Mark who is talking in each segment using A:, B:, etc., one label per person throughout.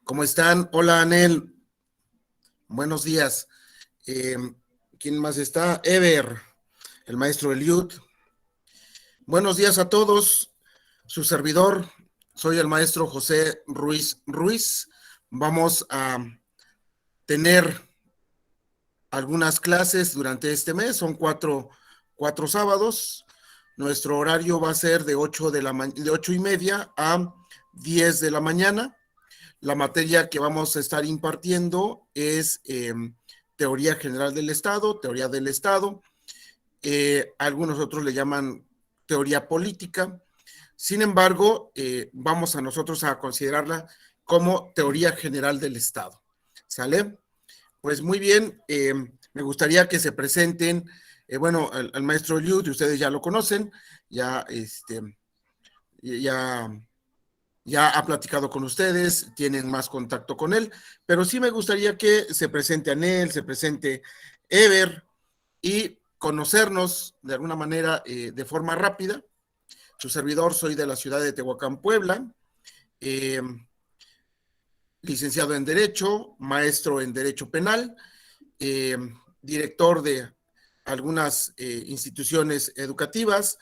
A: ¿Cómo están? Hola, Anel. Buenos días. Eh, ¿Quién más está? Ever, el maestro Eliud. Buenos días a todos. Su servidor, soy el maestro José Ruiz Ruiz. Vamos a tener algunas clases durante este mes. Son cuatro sábados. Nuestro horario va a ser de 8:30 a 10 de la mañana. La materia que vamos a estar impartiendo es teoría general del Estado, teoría del Estado. Algunos otros le llaman teoría política. Sin embargo, vamos a nosotros a considerarla como teoría general del Estado. ¿Sale? Pues muy bien, me gustaría que se presenten, bueno, al maestro Liu, ustedes ya lo conocen, ya, ya ya ha platicado con ustedes, tienen más contacto con él, pero sí me gustaría que se presente Anel, se presente Ever y conocernos de alguna manera de forma rápida. Su servidor, soy de la ciudad de Tehuacán, Puebla, eh, licenciado en Derecho, maestro en Derecho Penal, eh, director de algunas instituciones educativas,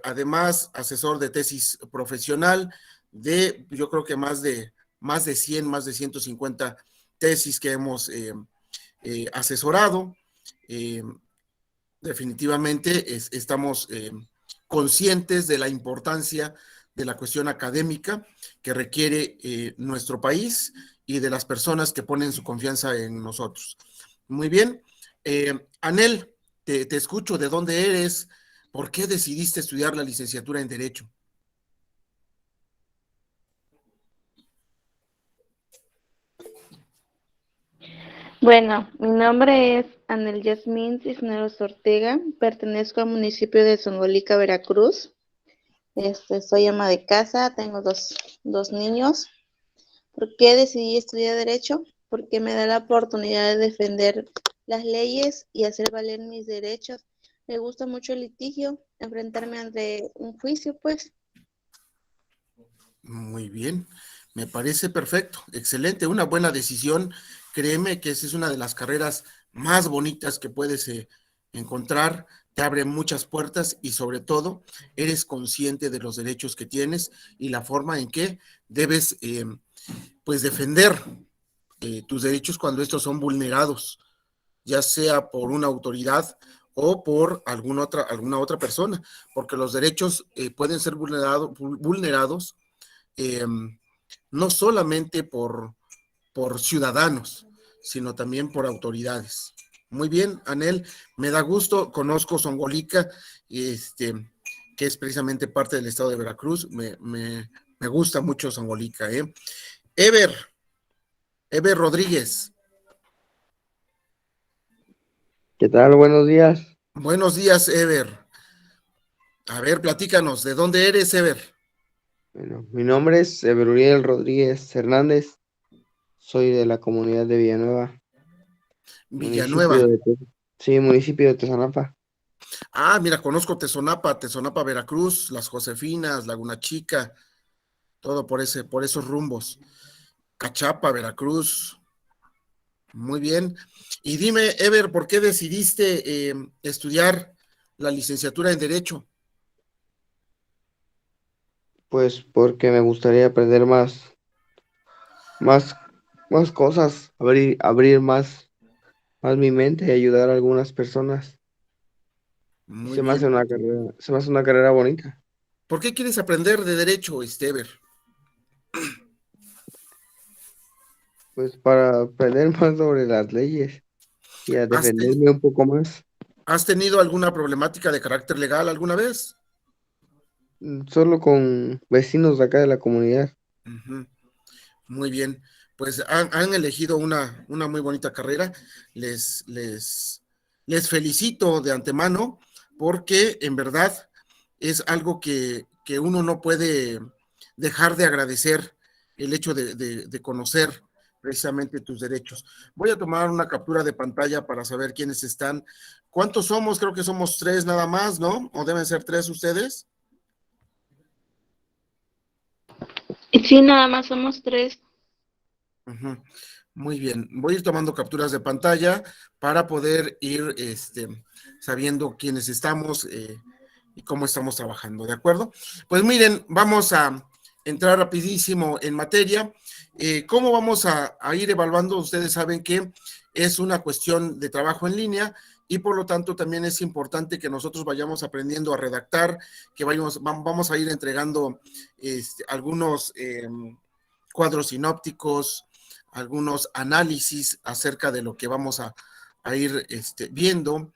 A: además asesor de tesis profesional de, yo creo que más de 100, más de 150 tesis que hemos asesorado. Eh, Definitivamente estamos conscientes de la importancia de la cuestión académica que requiere nuestro país y de las personas que ponen su confianza en nosotros. Muy bien. Anel, te escucho. ¿De dónde eres? ¿Por qué decidiste estudiar la licenciatura en Derecho?
B: Bueno, mi nombre es Anel Yasmín Cisneros Ortega, pertenezco al municipio de Zongolica, Veracruz. Soy ama de casa, tengo dos niños. ¿Por qué decidí estudiar Derecho? Porque me da la oportunidad de defender las leyes y hacer valer mis derechos. Me gusta mucho el litigio, enfrentarme ante un juicio, pues.
A: Muy bien, me parece perfecto, excelente, una buena decisión. Créeme que esa es una de las carreras más bonitas que puedes encontrar, te abre muchas puertas y sobre todo eres consciente de los derechos que tienes y la forma en que debes pues defender tus derechos cuando estos son vulnerados, ya sea por una autoridad o por alguna otra persona, porque los derechos pueden ser vulnerados eh, no solamente por ciudadanos, sino también por autoridades. Muy bien, Anel, me da gusto, conozco Zongolica, que es precisamente parte del estado de Veracruz, me gusta mucho Zongolica. Ever, Ever Rodríguez,
C: ¿Qué tal? Buenos días.
A: buenos días, Ever. A ver, platícanos, ¿de dónde eres, Ever?
C: Bueno, mi nombre es Eberuriel Rodríguez Hernández. Soy de la comunidad de Villanueva,
A: Villanueva.
C: municipio de Tezonapa.
A: Ah, mira, conozco Tezonapa, Tezonapa, Veracruz, Las Josefinas, Laguna Chica, todo por esos rumbos. Cachapa, Veracruz, muy bien. Y dime, Ever, ¿por qué decidiste estudiar la licenciatura en Derecho?
C: Pues porque me gustaría aprender más, más cosas, abrir más mi mente y ayudar a algunas personas. Y
A: Muy bien.
C: se me hace una carrera bonita.
A: ¿Por qué quieres aprender de Derecho, Ever?
C: Pues para aprender más sobre las leyes y a
A: ¿Has, te-
C: defenderme un poco más.
A: has tenido alguna problemática de carácter legal alguna vez?
C: Solo con vecinos de acá de la comunidad.
A: Ujú. Muy bien, pues han elegido una muy bonita carrera. Les, les, Les felicito de antemano porque en verdad es algo que uno no puede dejar de agradecer el hecho de conocer precisamente tus derechos. Voy a tomar una captura de pantalla para saber quiénes están. ¿Cuántos somos? Creo que somos tres nada más, ¿no? ¿O deben ser tres ustedes?
B: Y sí, nada más somos tres.
A: Ujú. Muy bien, voy a ir tomando capturas de pantalla para poder ir sabiendo quiénes estamos y cómo estamos trabajando, ¿de acuerdo? Pues miren, vamos a entrar rapidísimo en materia. ¿Cómo vamos a ir evaluando? Ustedes saben que es una cuestión de trabajo en línea y por lo tanto también es importante que nosotros vayamos aprendiendo a redactar, que vamos a ir entregando algunos cuadros sinópticos, algunos análisis acerca de lo que vamos a ir viendo.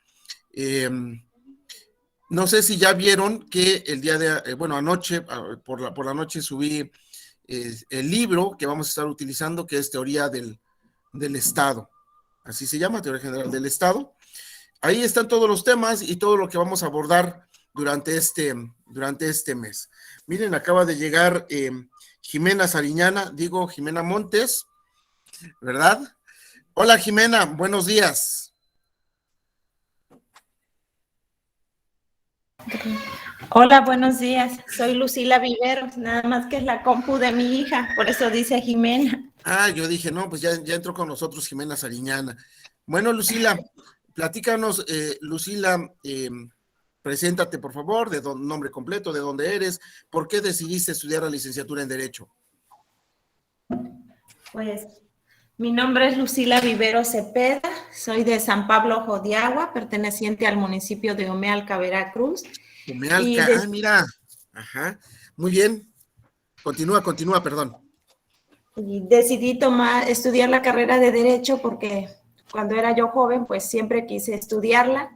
A: No sé si ya vieron que el día de, bueno, anoche, por la noche subí el libro que vamos a estar utilizando, que es Teoría del Estado. Así se llama, Teoría General del Estado. Ahí están todos los temas y todo lo que vamos a abordar durante este mes. Miren, acaba de llegar Jimena Sariñana, digo Jimena Montes, ¿verdad? Hola Jimena, buenos días.
D: Hola, buenos días. Soy Lucila Viveros, nada más que es la compu de mi hija, por eso dice Jimena.
A: Ah, yo dije, no, pues ya entró con nosotros Jimena Sariñana. Bueno, Lucila, platícanos, Lucila, preséntate por favor, nombre completo, de dónde eres, por qué decidiste estudiar la licenciatura en Derecho.
D: Pues mi nombre es Lucila Viveros Cepeda, soy de San Pablo Ojo de Agua, perteneciente al municipio de Omealca, Veracruz. Y,
A: Omealca, mira, ajá, muy bien, continúa, perdón.
D: y decidí estudiar la carrera de Derecho porque cuando era yo joven, pues siempre quise estudiarla.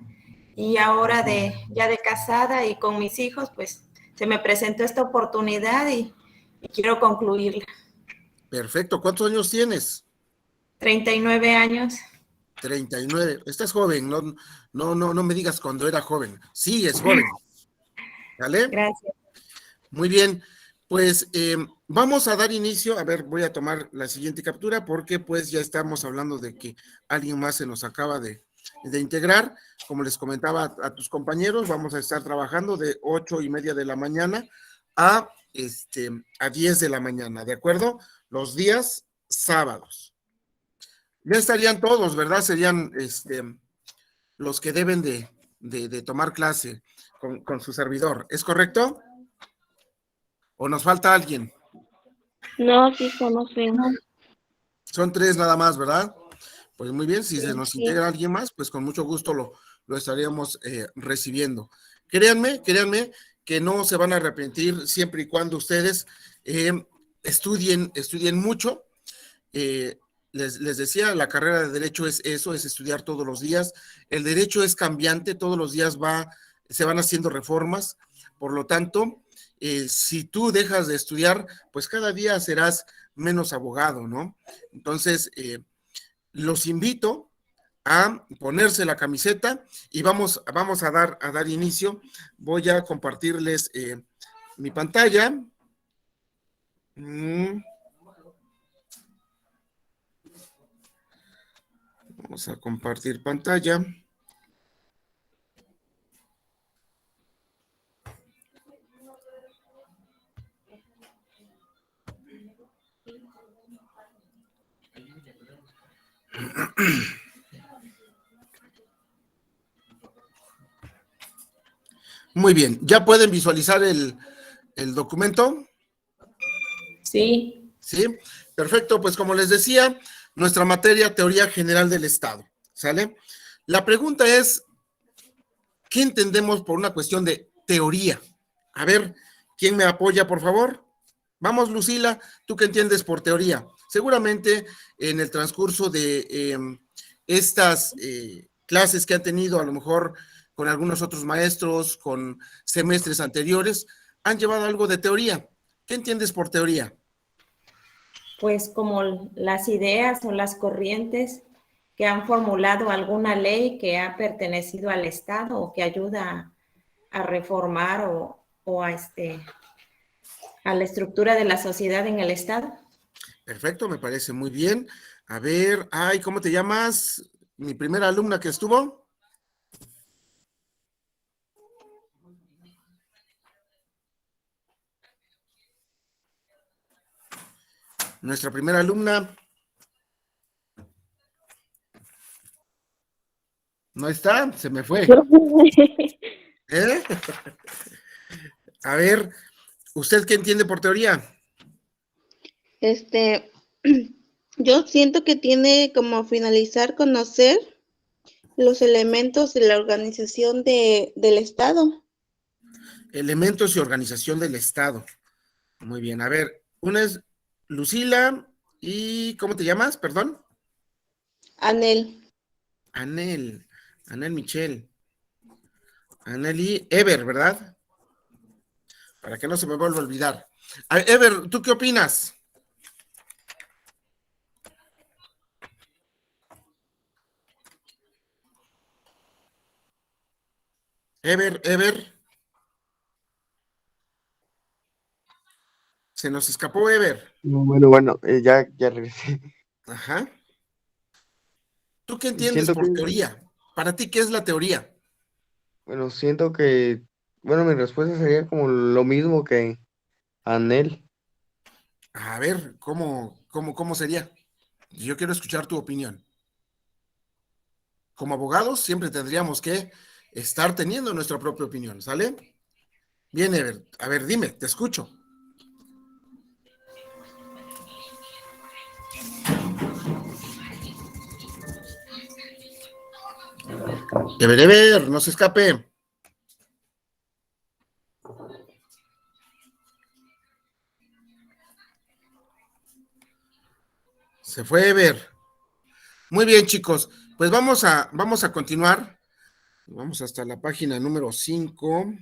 D: Y ahora ya de casada y con mis hijos, pues se me presentó esta oportunidad y quiero concluirla.
A: Perfecto, ¿cuántos años tienes?
D: 39 años.
A: 39, estás joven, no me digas cuando era joven, sí, es joven, ¿vale?
D: Gracias.
A: Muy bien, pues vamos a dar inicio, a ver, voy a tomar la siguiente captura porque pues ya estamos hablando de que alguien más se nos acaba de integrar. Como les comentaba a tus compañeros, vamos a estar trabajando de 8:30 de la mañana a 10 de la mañana, ¿de acuerdo? Los días sábados. Ya estarían todos, ¿verdad? Serían los que deben de tomar clase con su servidor, ¿es correcto? ¿O nos falta alguien?
B: No, sí estamos bien.
A: Son 3 nada más, ¿verdad? Pues muy bien, si se nos
B: Sí.
A: integra alguien más, pues con mucho gusto lo estaríamos recibiendo. Créanme que no se van a arrepentir siempre y cuando ustedes estudien mucho. Les decía, la carrera de Derecho es eso, es estudiar todos los días. El Derecho es cambiante, todos los días se van haciendo reformas. Por lo tanto, si tú dejas de estudiar, pues cada día serás menos abogado, ¿no? Entonces, los invito a ponerse la camiseta y vamos a dar inicio. Voy a compartirles mi pantalla. Vamos a compartir pantalla. Muy bien, ¿ya pueden visualizar el documento?
D: Sí.
A: Sí, perfecto, pues como les decía, nuestra materia, Teoría General del Estado, ¿sale? La pregunta es, ¿qué entendemos por una cuestión de teoría? A ver, ¿quién me apoya, por favor? Vamos, Lucila, ¿tú qué entiendes por teoría? Seguramente en el transcurso de estas clases que han tenido, a lo mejor con algunos otros maestros, con semestres anteriores, han llevado algo de teoría. ¿Qué entiendes por teoría?
D: Pues como las ideas o las corrientes que han formulado alguna ley que ha pertenecido al Estado o que ayuda a reformar o a la estructura de la sociedad en el Estado.
A: Perfecto, me parece muy bien. A ver, ay, ¿cómo te llamas? Mi primera alumna que estuvo. Nuestra primera alumna, No está, se me fue. ¿Eh? A ver, ¿usted qué entiende por teoría?
B: Yo siento que tiene como finalizar conocer los elementos de la organización del Estado.
A: Elementos y organización del Estado. Muy bien, a ver, una es Lucila y ¿cómo te llamas? Perdón.
B: Anel.
A: Anel Michelle. Anel y Ever, ¿verdad? Para que no se me vuelva a olvidar. A ver, Ever, ¿tú qué opinas? Ever. Se nos escapó Ever.
C: Bueno, ya regresé.
A: Ajá. ¿Tú qué entiendes
C: Siento que,
A: por teoría? Para ti, ¿qué es la teoría?
C: siento que, mi respuesta sería como lo mismo que Anel.
A: A ver, ¿cómo sería? Yo quiero escuchar tu opinión. Como abogados, siempre tendríamos que estar teniendo nuestra propia opinión, ¿sale? Bien, Ever. A ver, dime, te escucho. Ever, no se escape. Se fue Ever. Muy bien, chicos. Pues vamos a continuar. Vamos hasta la página número 5.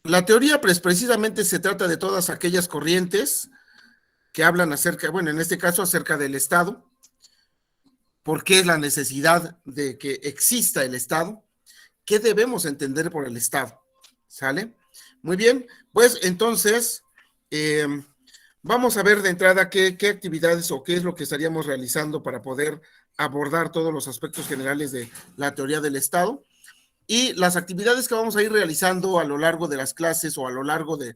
A: La teoría, pues precisamente se trata de todas aquellas corrientes que hablan acerca, bueno, en este caso acerca del Estado, por qué es la necesidad de que exista el Estado, qué debemos entender por el Estado, ¿sale? Muy bien, pues entonces vamos a ver de entrada qué actividades o qué es lo que estaríamos realizando para poder abordar todos los aspectos generales de la teoría del Estado. Y las actividades que vamos a ir realizando a lo largo de las clases o a lo largo de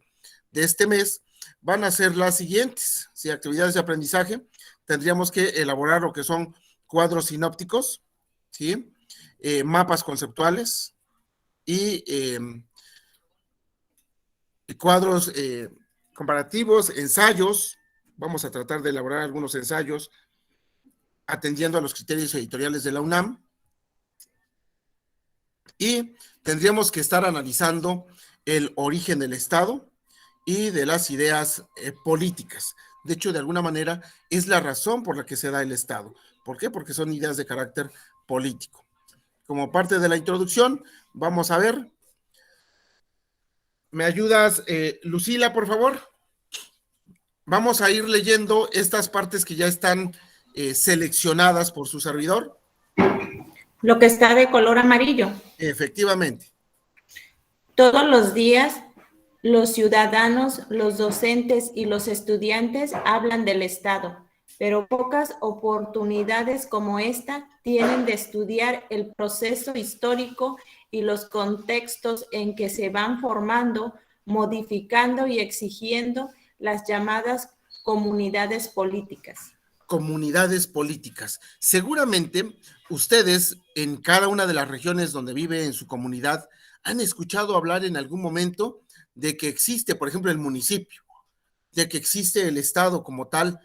A: este mes van a ser las siguientes. ¿Sí? Actividades de aprendizaje. Tendríamos que elaborar lo que son cuadros sinópticos, ¿sí? Mapas conceptuales y cuadros comparativos, ensayos. Vamos a tratar de elaborar algunos ensayos atendiendo a los criterios editoriales de la UNAM. Y tendríamos que estar analizando el origen del Estado y de las ideas políticas. De hecho, de alguna manera, es la razón por la que se da el Estado. ¿Por qué? Porque son ideas de carácter político. Como parte de la introducción, vamos a ver. ¿Me ayudas, Lucila, por favor? Vamos a ir leyendo estas partes que ya están seleccionadas por su servidor.
D: Lo que está de color amarillo.
A: Efectivamente.
D: Todos los días, los ciudadanos, los docentes y los estudiantes hablan del Estado, pero pocas oportunidades como esta tienen de estudiar el proceso histórico y los contextos en que se van formando, modificando y exigiendo las llamadas comunidades políticas.
A: Comunidades políticas. Seguramente ustedes en cada una de las regiones donde vive en su comunidad han escuchado hablar en algún momento de que existe, por ejemplo, el municipio, de que existe el Estado como tal,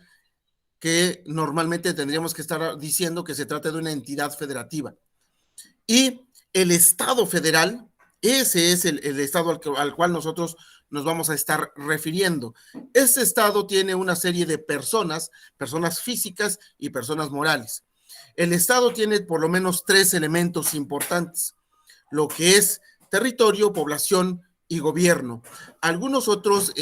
A: que normalmente tendríamos que estar diciendo que se trata de una entidad federativa. Y el Estado federal, ese es el Estado al cual nosotros nos vamos a estar refiriendo. Este Estado tiene una serie de personas físicas y personas morales. El Estado tiene por lo menos 3 elementos importantes, lo que es territorio, población y gobierno. Algunos otros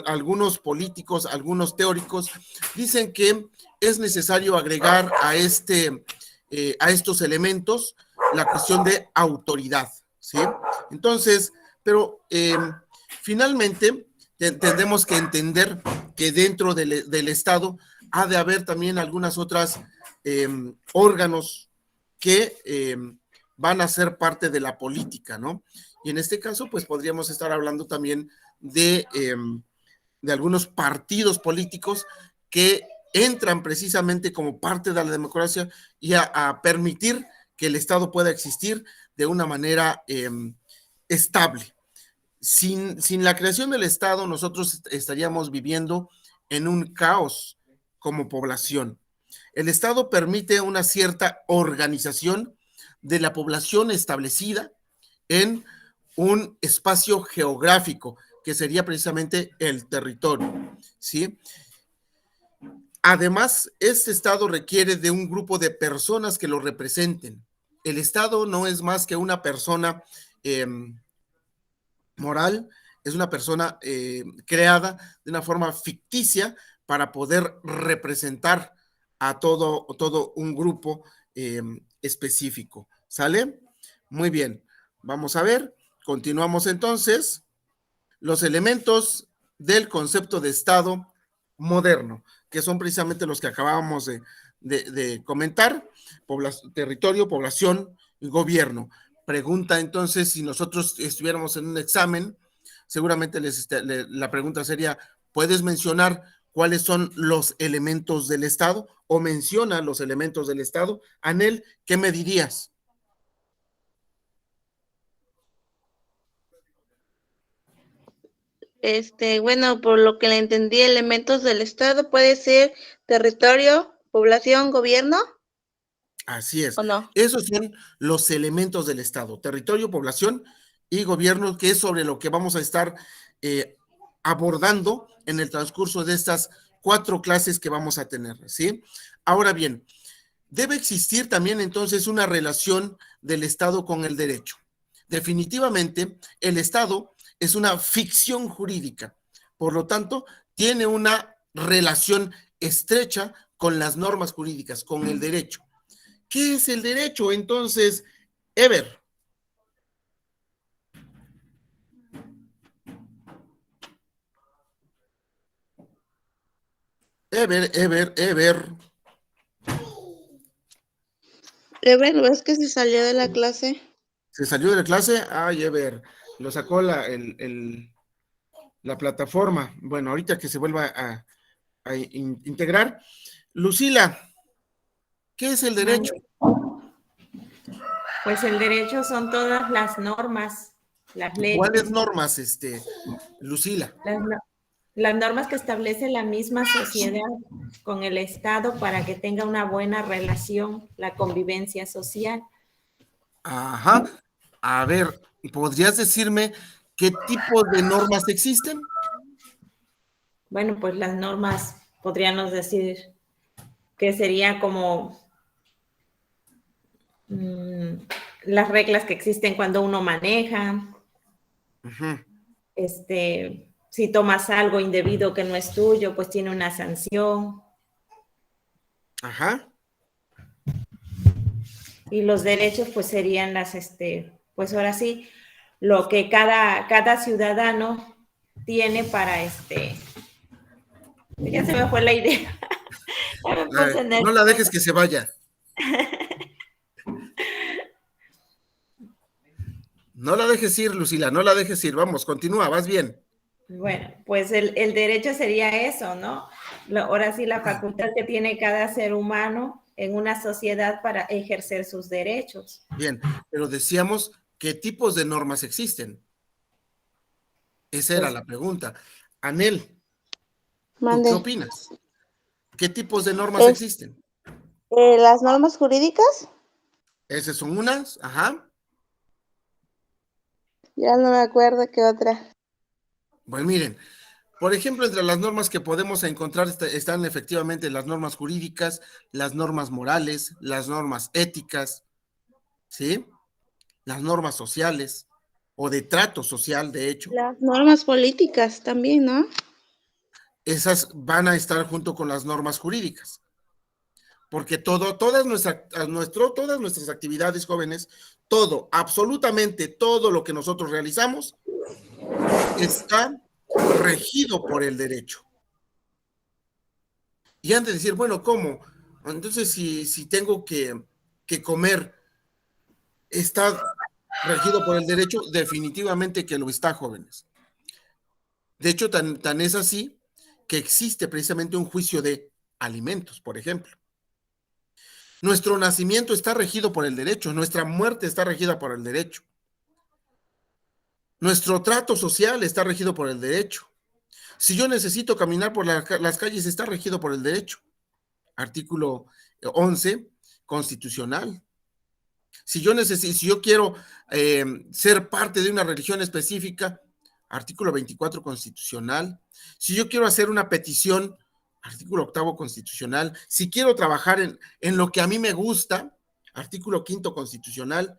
A: algunos políticos, algunos teóricos dicen que es necesario agregar a estos elementos la cuestión de autoridad, ¿sí? Entonces, pero finalmente tendremos que entender que dentro del Estado ha de haber también algunas otras órganos que van a ser parte de la política, ¿no? Y en este caso, pues podríamos estar hablando también de algunos partidos políticos que entran precisamente como parte de la democracia y a permitir que el Estado pueda existir de una manera estable. Sin la creación del Estado, nosotros estaríamos viviendo en un caos como población. El Estado permite una cierta organización de la población establecida en un espacio geográfico, que sería precisamente el territorio, ¿sí? Además, este Estado requiere de un grupo de personas que lo representen. El Estado no es más que una persona moral, es una persona creada de una forma ficticia para poder representar a todo un grupo específico. ¿Sale? Muy bien. Vamos a ver. Continuamos entonces. Los elementos del concepto de Estado moderno, que son precisamente los que acabábamos de comentar: territorio, población y gobierno. Pregunta entonces, si nosotros estuviéramos en un examen, seguramente la pregunta sería: ¿puedes mencionar cuáles son los elementos del Estado? O menciona los elementos del Estado. Anel, ¿qué me dirías?
B: Bueno, por lo que le entendí, elementos del Estado puede ser territorio, población, gobierno,
A: Así es.
B: ¿o no?
A: Esos son los elementos del Estado: territorio, población y gobierno, que es sobre lo que vamos a estar abordando en el transcurso de estas 4 clases que vamos a tener, ¿sí? Ahora bien, debe existir también entonces una relación del Estado con el derecho. Definitivamente, el Estado es una ficción jurídica, por lo tanto, tiene una relación estrecha con las normas jurídicas, con el derecho. ¿Qué es el derecho? Entonces, Ever. Ever.
B: Ever, ¿ves que se salió de la clase?
A: ¿Se salió de la clase? Ay, Ever, lo sacó la plataforma. Bueno, ahorita que se vuelva a integrar. Lucila, ¿qué es el derecho?
D: Pues el derecho son todas las normas, las leyes.
A: ¿Cuáles normas, Lucila?
D: Las normas que establece la misma sociedad con el Estado para que tenga una buena relación, la convivencia social.
A: Ajá. A ver, ¿podrías decirme qué tipo de normas existen?
D: Bueno, pues las normas, podríamos decir que sería como las reglas que existen cuando uno maneja, si tomas algo indebido que no es tuyo, pues tiene una sanción.
A: Ajá.
D: Y los derechos, pues serían pues ahora sí, lo que cada ciudadano tiene para ya se me fue la idea.
A: No la dejes que se vaya. No la dejes ir, Lucila, no la dejes ir. Vamos, continúa, vas bien.
D: Bueno, pues el derecho sería eso, ¿no? Ahora sí, la facultad que tiene cada ser humano en una sociedad para ejercer sus derechos.
A: Bien, pero decíamos, ¿qué tipos de normas existen? Esa era la pregunta. Anel, ¿tú qué opinas? ¿Qué tipos de normas existen?
B: Las normas jurídicas.
A: Esas son unas, ajá.
B: Ya no me acuerdo qué otra.
A: Pues miren, por ejemplo, entre las normas que podemos encontrar están efectivamente las normas jurídicas, las normas morales, las normas éticas, ¿sí? Las normas sociales o de trato social, de hecho.
B: Las normas políticas también, ¿no?
A: Esas van a estar junto con las normas jurídicas. Porque todas nuestras actividades, jóvenes, absolutamente todo lo que nosotros realizamos está regido por el derecho. Y han de decir, bueno, ¿cómo? Entonces, si tengo que comer, está regido por el derecho, definitivamente que lo está, jóvenes. De hecho, tan es así que existe precisamente un juicio de alimentos, por ejemplo. Nuestro nacimiento está regido por el derecho, nuestra muerte está regida por el derecho. Nuestro trato social está regido por el derecho. Si yo necesito caminar por las calles, está regido por el derecho. Artículo 11, constitucional. Si yo quiero ser parte de una religión específica, artículo 24 constitucional. Si yo quiero hacer una petición, artículo 8 constitucional. Si quiero trabajar en lo que a mí me gusta, artículo 5 constitucional.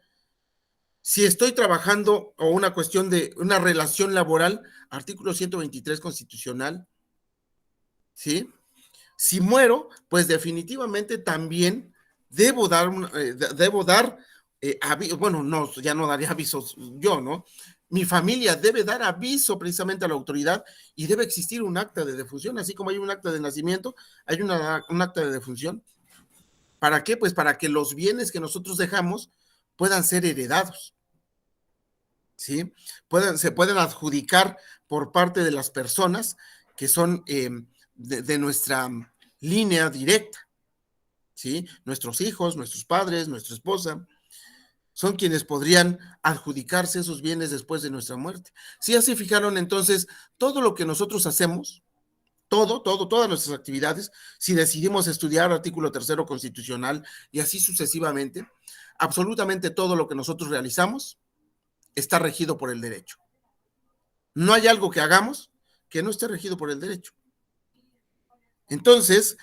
A: Si estoy trabajando o una cuestión de una relación laboral, artículo 123 constitucional. ¿Sí? Si muero, pues definitivamente también debo dar bueno, no, ya no daría avisos yo, ¿no? Mi familia debe dar aviso precisamente a la autoridad y debe existir un acta de defunción, así como hay un acta de nacimiento, hay un acta de defunción. ¿Para qué? Pues para que los bienes que nosotros dejamos puedan ser heredados, ¿sí? Se pueden adjudicar por parte de las personas que son de nuestra línea directa, ¿sí? Nuestros hijos, nuestros padres, nuestra esposa, son quienes podrían adjudicarse esos bienes después de nuestra muerte. Si ya se fijaron, entonces, todo lo que nosotros hacemos, todas nuestras actividades, si decidimos estudiar artículo 3 constitucional y así sucesivamente, absolutamente todo lo que nosotros realizamos está regido por el derecho. No hay algo que hagamos que no esté regido por el derecho. Entonces,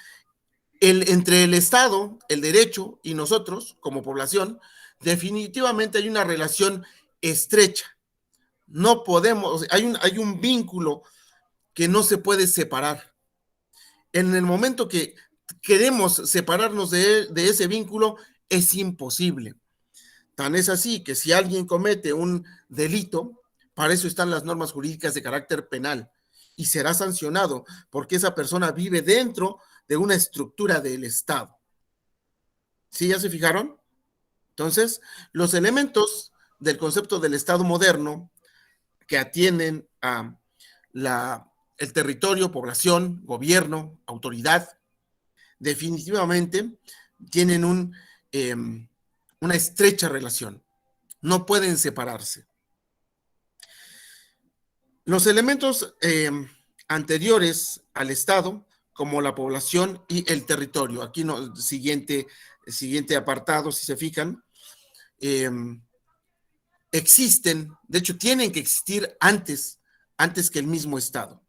A: entre el Estado, el derecho y nosotros, como población, definitivamente hay una relación estrecha. No podemos, hay un vínculo que no se puede separar. En el momento que queremos separarnos de ese vínculo, es imposible. Tan es así que si alguien comete un delito, para eso están las normas jurídicas de carácter penal y será sancionado porque esa persona vive dentro de una estructura del Estado. ¿Sí? ¿Ya se fijaron? Entonces, los elementos del concepto del Estado moderno que atienden a el territorio, población, gobierno, autoridad, definitivamente tienen una estrecha relación. No pueden separarse. Los elementos anteriores al Estado, como la población y el territorio, aquí no, siguiente apartado, si se fijan, existen, de hecho tienen que existir antes que el mismo Estado.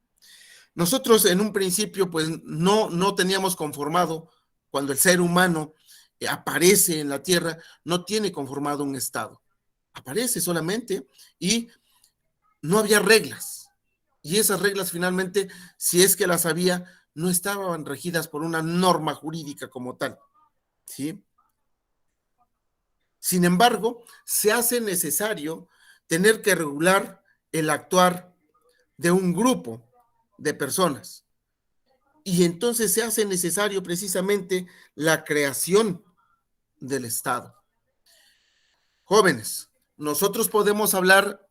A: Nosotros en un principio pues no teníamos conformado, cuando el ser humano aparece en la tierra, no tiene conformado un Estado, aparece solamente y no había reglas, y esas reglas finalmente, si es que las había, no estaban regidas por una norma jurídica como tal, ¿sí? Sin embargo, se hace necesario tener que regular el actuar de un grupo de personas. Y entonces se hace necesario precisamente la creación del Estado. Jóvenes, nosotros podemos hablar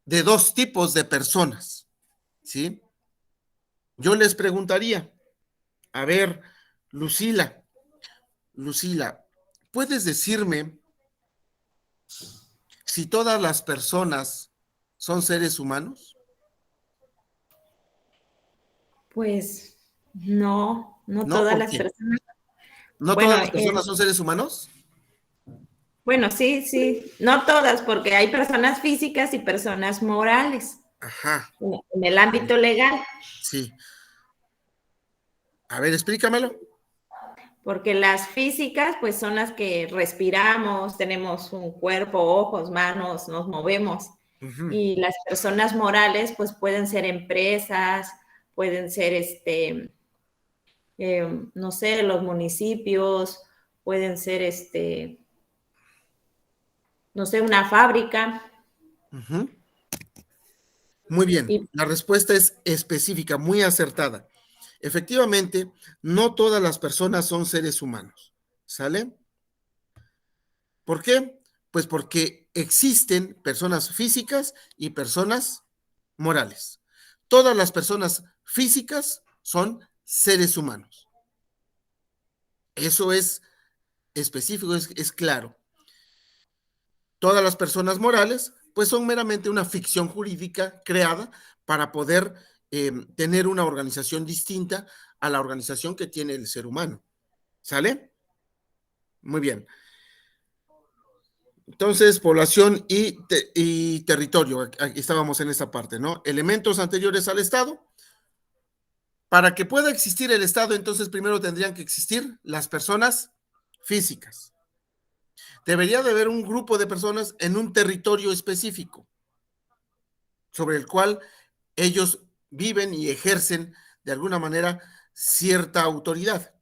A: de dos tipos de personas, ¿sí? Yo les preguntaría, a ver, Lucila, ¿puedes decirme si todas las personas son seres humanos?
D: Pues no
A: ¿No?
D: todas
A: ¿Por
D: las
A: qué?
D: personas.
A: ¿No
D: Bueno,
A: todas las personas son seres humanos?
D: Bueno, sí, no todas, porque hay personas físicas y personas morales.
A: Ajá.
D: En el ámbito legal.
A: Sí. A ver, explícamelo.
D: Porque las físicas, pues son las que respiramos, tenemos un cuerpo, ojos, manos, nos movemos.
A: Uh-huh.
D: Y las personas morales, pues pueden ser empresas, pueden ser, no sé, los municipios, pueden ser, no sé, una fábrica.
A: Uh-huh. Muy bien, la respuesta es específica, muy acertada. Efectivamente, no todas las personas son seres humanos, ¿sale? ¿Por qué? Pues porque existen personas físicas y personas morales. Todas las personas físicas son seres humanos. Eso es específico, es claro. Todas las personas morales, pues son meramente una ficción jurídica creada para poder tener una organización distinta a la organización que tiene el ser humano. ¿Sale? Muy bien. Entonces, población y territorio. Aquí estábamos en esta parte, ¿no? Elementos anteriores al Estado. Para que pueda existir el Estado, entonces primero tendrían que existir las personas físicas. Debería de haber un grupo de personas en un territorio específico sobre el cual ellos viven y ejercen de alguna manera cierta autoridad,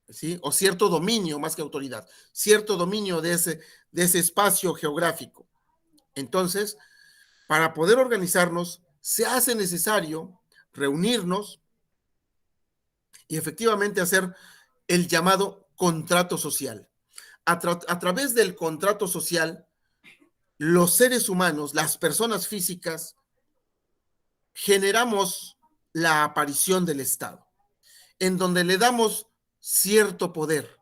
A: ¿sí? O cierto dominio, más que autoridad, cierto dominio de ese espacio geográfico. Entonces, para poder organizarnos, se hace necesario reunirnos y efectivamente hacer el llamado contrato social. A través del contrato social, los seres humanos, las personas físicas, generamos la aparición del Estado, en donde le damos cierto poder,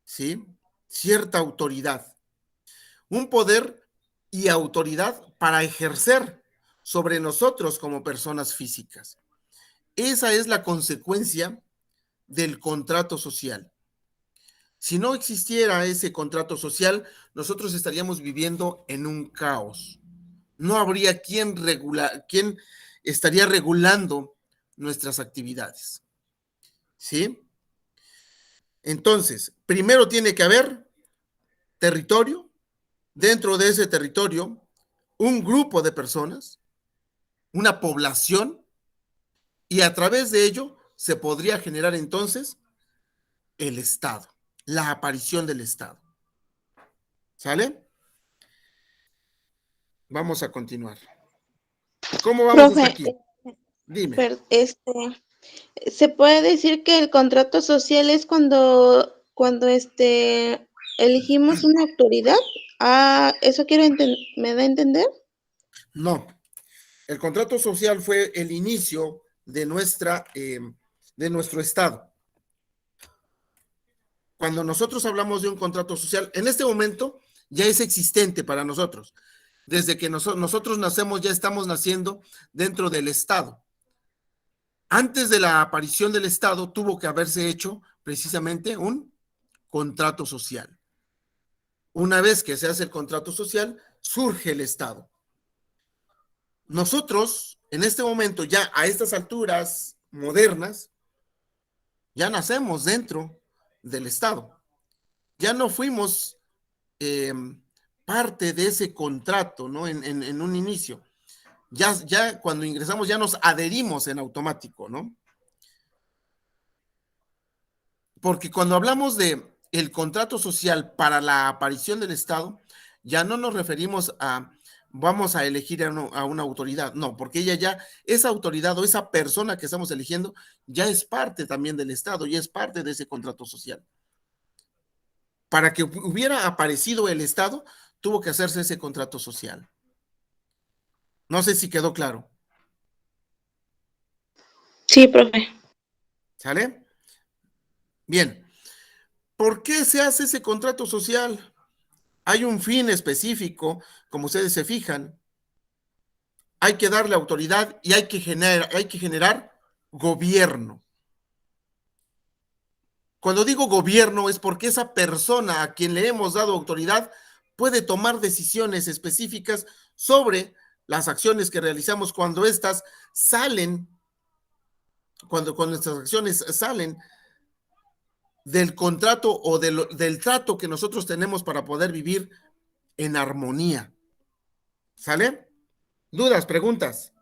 A: ¿sí? Cierta autoridad. Un poder y autoridad para ejercer sobre nosotros como personas físicas. Esa es la consecuencia del contrato social. Si no existiera ese contrato social, nosotros estaríamos viviendo en un caos. No habría quien estaría regulando nuestras actividades. ¿Sí? Entonces, primero tiene que haber territorio, dentro de ese territorio, un grupo de personas, una población, y a través de ello se podría generar entonces el Estado, la aparición del Estado. ¿Sale? Vamos a continuar. ¿Cómo vamos hasta
B: Profe,
A: aquí? Dime.
B: se puede decir que el contrato social es cuando elegimos una autoridad. Ah, ¿eso me da a entender?
A: No. El contrato social fue el inicio de nuestro Estado. Cuando nosotros hablamos de un contrato social, en este momento ya es existente para nosotros. Desde que nosotros nacemos, ya estamos naciendo dentro del Estado. Antes de la aparición del Estado, tuvo que haberse hecho precisamente un contrato social. Una vez que se hace el contrato social, surge el Estado. Nosotros, en este momento, ya a estas alturas modernas, ya nacemos dentro del Estado. Ya no fuimos parte de ese contrato, ¿no? En un inicio. Ya cuando ingresamos ya nos adherimos en automático, ¿no? Porque cuando hablamos de el contrato social para la aparición del Estado, ya no nos referimos a vamos a elegir a una autoridad, no, porque esa autoridad o esa persona que estamos eligiendo ya es parte también del Estado, ya es parte de ese contrato social. Para que hubiera aparecido el Estado, tuvo que hacerse ese contrato social. No sé si quedó claro.
B: Sí, profe.
A: ¿Sale? Bien. ¿Por qué se hace ese contrato social? Hay un fin específico, como ustedes se fijan. Hay que darle autoridad y hay que generar gobierno. Cuando digo gobierno es porque esa persona a quien le hemos dado autoridad puede tomar decisiones específicas sobre las acciones que realizamos cuando estas salen, cuando nuestras acciones salen del contrato o del trato que nosotros tenemos para poder vivir en armonía. ¿Sale? ¿Dudas, preguntas?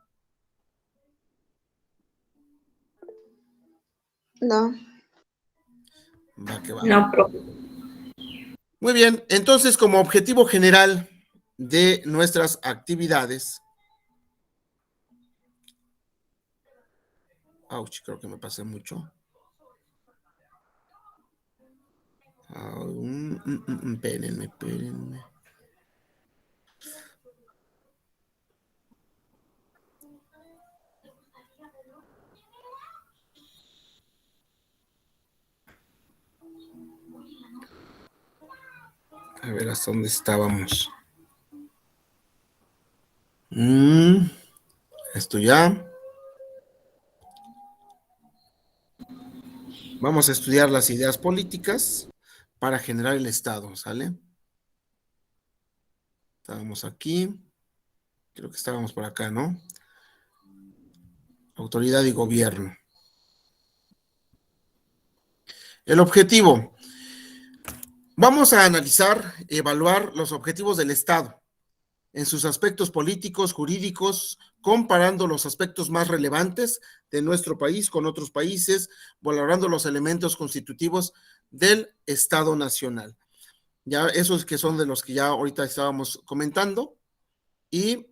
B: No.
A: Va que va.
D: No, profe.
A: Muy bien, entonces como objetivo general de nuestras actividades, creo que me pasé mucho. Espérenme. A ver, ¿hasta dónde estábamos? Esto ya. Vamos a estudiar las ideas políticas para generar el Estado, ¿sale? Estábamos aquí. Creo que estábamos por acá, ¿no? Autoridad y gobierno. El objetivo. Vamos a analizar, evaluar los objetivos del Estado en sus aspectos políticos, jurídicos, comparando los aspectos más relevantes de nuestro país con otros países, valorando los elementos constitutivos del Estado Nacional. Ya esos que son de los que ya ahorita estábamos comentando. Y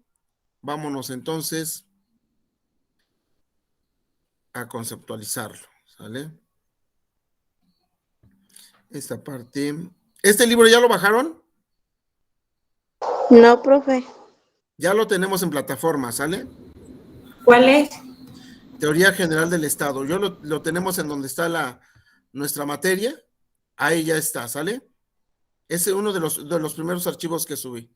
A: vámonos entonces a conceptualizarlo, ¿sale? Esta parte. ¿Este libro ya lo bajaron?
B: No, profe.
A: Ya lo tenemos en plataforma, ¿sale?
D: ¿Cuál es?
A: Teoría General del Estado. Lo tenemos en donde está nuestra materia. Ahí ya está, ¿sale? Ese es uno de los primeros archivos que subí.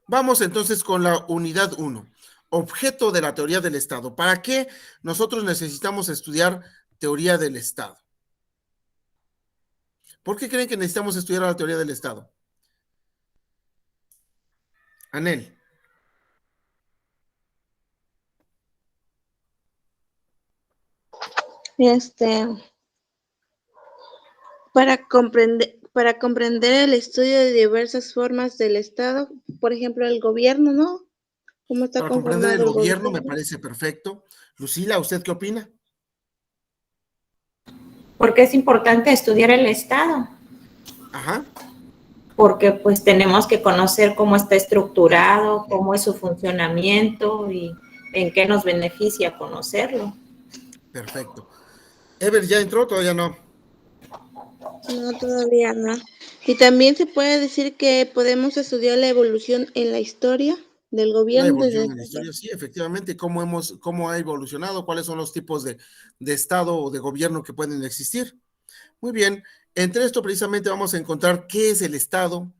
A: Vamos entonces con la unidad 1. Objeto de la teoría del Estado. ¿Para qué nosotros necesitamos estudiar teoría del Estado? ¿Por qué creen que necesitamos estudiar la teoría del Estado? Anel.
B: Para comprender el estudio de diversas formas del Estado, por ejemplo, el gobierno, ¿no? ¿Cómo está
A: Para comprender el
B: conformado el
A: gobierno me
B: gobierno?
A: parece perfecto. Lucila, ¿usted qué opina?
D: ¿Por qué es importante estudiar el Estado?
A: Ajá.
D: Porque pues tenemos que conocer cómo está estructurado, cómo es su funcionamiento y en qué nos beneficia conocerlo.
A: Perfecto. Ever, ¿ya entró? Todavía no.
B: No, todavía no. Y también se puede decir que podemos estudiar la evolución en la historia del
A: La
B: gobierno
A: evolución en la historia, sí, efectivamente, cómo ha evolucionado, cuáles son los tipos de Estado o de gobierno que pueden existir. Muy bien, entre esto precisamente vamos a encontrar qué es el Estado,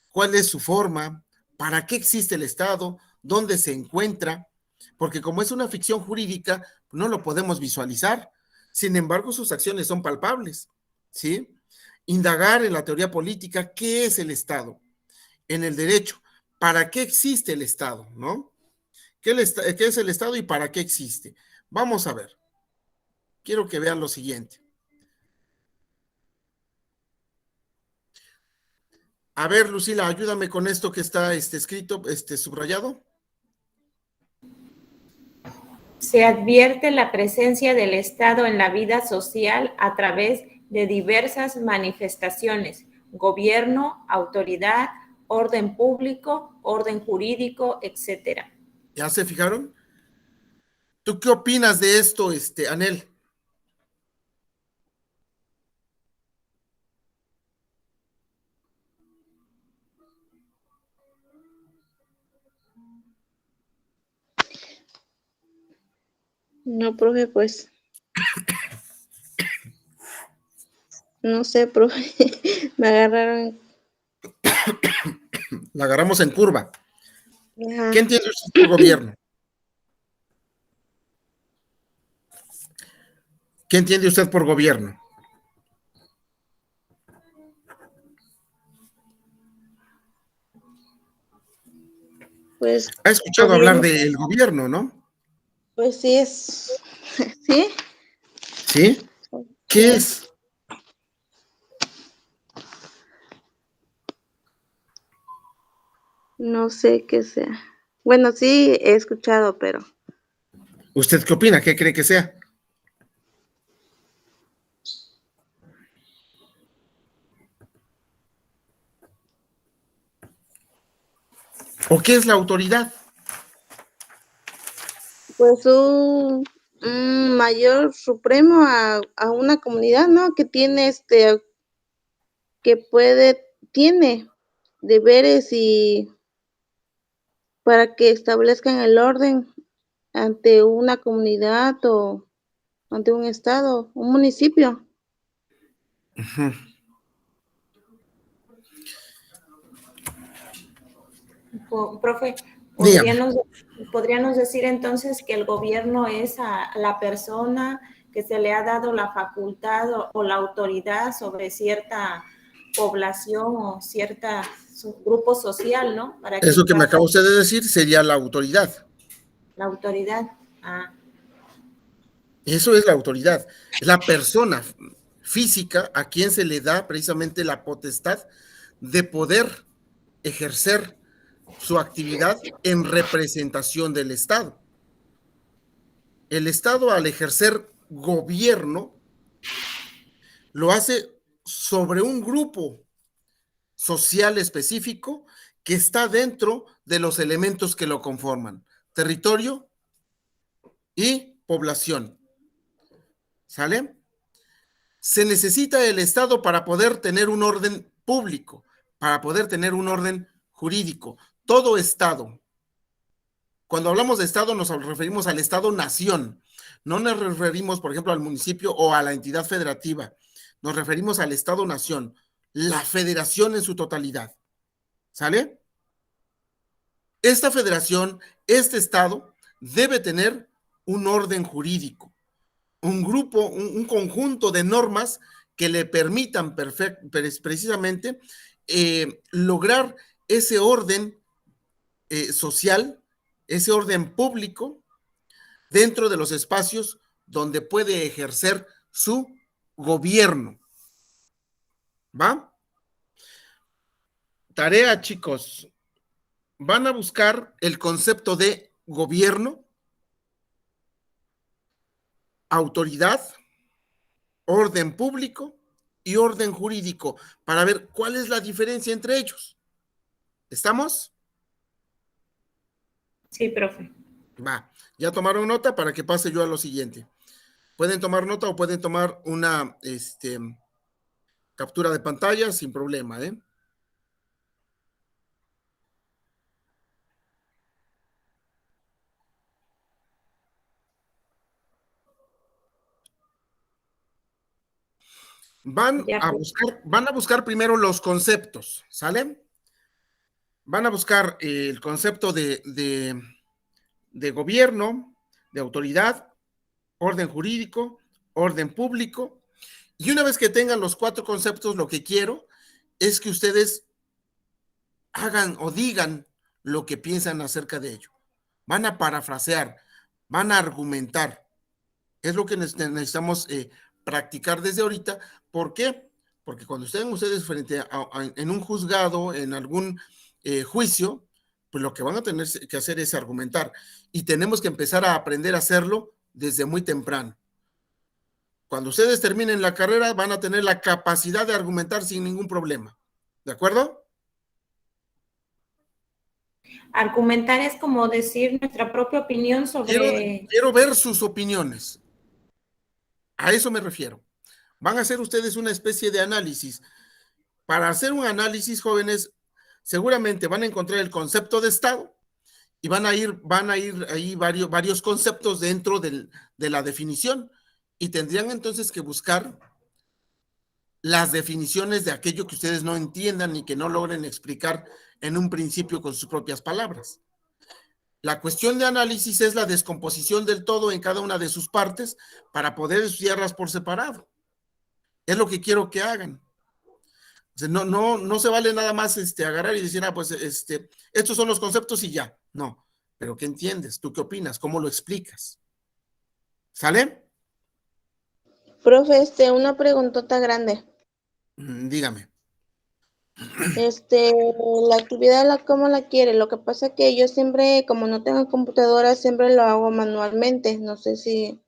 A: cuál es su forma, para qué existe el Estado, dónde se encuentra, porque como es una ficción jurídica, no lo podemos visualizar. Sin embargo, sus acciones son palpables, ¿sí? Indagar en la teoría política, ¿qué es el Estado? En el derecho, ¿para qué existe el Estado? ¿No? ¿Qué es el Estado y para qué existe? Vamos a ver. Quiero que vean lo siguiente. A ver, Lucila, ayúdame con esto que está escrito, subrayado.
D: Se advierte la presencia del Estado en la vida social a través de diversas manifestaciones: gobierno, autoridad, orden público, orden jurídico, etcétera.
A: ¿Ya se fijaron? ¿Tú qué opinas de esto, Anel?
B: No, profe, pues. No sé, profe. Me agarraron.
A: La agarramos en curva.
B: Ajá.
A: ¿Qué entiende usted por gobierno? ¿Qué entiende usted por gobierno?
B: Pues
A: ¿Ha escuchado hablar
B: gobierno,
A: del gobierno, no?
B: pues sí es. ¿Sí?
A: ¿Sí? ¿Qué
B: Sí.
A: es?
B: No sé qué sea. Bueno, sí he escuchado, pero
A: ¿Usted qué opina? ¿Qué cree que sea? ¿O qué es la autoridad?
B: Pues un mayor supremo a una comunidad, ¿no? Que tiene tiene deberes y para que establezcan el orden ante una comunidad o ante un estado, un municipio.
A: Ujú.
D: Profe,
A: Dígame.
D: ¿podríamos decir entonces que el gobierno es a la persona que se le ha dado la facultad o la autoridad sobre cierta población o cierta grupo social, ¿no? Para que
A: Eso que me
D: pueda
A: acaba usted de decir sería la autoridad.
D: la autoridad. Ah,
A: Eso es la autoridad. Es la persona física a quien se le da precisamente la potestad de poder ejercer su actividad en representación del Estado. El Estado, al ejercer gobierno, lo hace sobre un grupo social específico que está dentro de los elementos que lo conforman: territorio y población. ¿Sale? Se necesita el Estado para poder tener un orden público, para poder tener un orden jurídico. Todo Estado, cuando hablamos de Estado nos referimos al Estado-nación, no nos referimos, por ejemplo, al municipio o a la entidad federativa, nos referimos al Estado-nación, la federación en su totalidad. ¿Sale? Esta federación, este Estado, debe tener un orden jurídico, un grupo, un conjunto de normas que le permitan precisamente lograr ese orden social, ese orden público dentro de los espacios donde puede ejercer su gobierno. ¿Va? Tarea, chicos. Van a buscar el concepto de gobierno, autoridad, orden público y orden jurídico para ver cuál es la diferencia entre ellos. ¿Estamos?
D: sí, profe.
A: Va. Ya tomaron nota para que pase yo a lo siguiente. Pueden tomar nota o pueden tomar una captura de pantalla sin problema, ¿eh? Van
D: Ya,
A: a buscar primero los conceptos, ¿sale? Van a buscar el concepto de gobierno, de autoridad, orden jurídico, orden público. Y una vez que tengan los 4 conceptos, lo que quiero es que ustedes hagan o digan lo que piensan acerca de ello. Van a parafrasear, van a argumentar. Es lo que necesitamos practicar desde ahorita. ¿Por qué? Porque cuando estén ustedes en un juzgado, en algún juicio, pues lo que van a tener que hacer es argumentar. Y tenemos que empezar a aprender a hacerlo desde muy temprano. Cuando ustedes terminen la carrera, van a tener la capacidad de argumentar sin ningún problema. ¿De acuerdo?
D: argumentar es como decir nuestra propia opinión sobre...
A: Quiero ver sus opiniones. A eso me refiero. Van a hacer ustedes una especie de análisis. Para hacer un análisis, jóvenes, seguramente van a encontrar el concepto de Estado y van a ir ahí varios conceptos dentro de la definición y tendrían entonces que buscar las definiciones de aquello que ustedes no entiendan y que no logren explicar en un principio con sus propias palabras. La cuestión de análisis es la descomposición del todo en cada una de sus partes para poder estudiarlas por separado. Es lo que quiero que hagan. O sea, no se vale nada más agarrar y decir, pues estos son los conceptos y ya. No, pero ¿qué entiendes? ¿Tú qué opinas? ¿Cómo lo explicas? ¿Sale?
B: Profe, una preguntota grande.
A: Dígame.
B: La actividad, ¿cómo la quiere? Lo que pasa es que yo siempre, como no tengo computadora, siempre lo hago manualmente. No sé si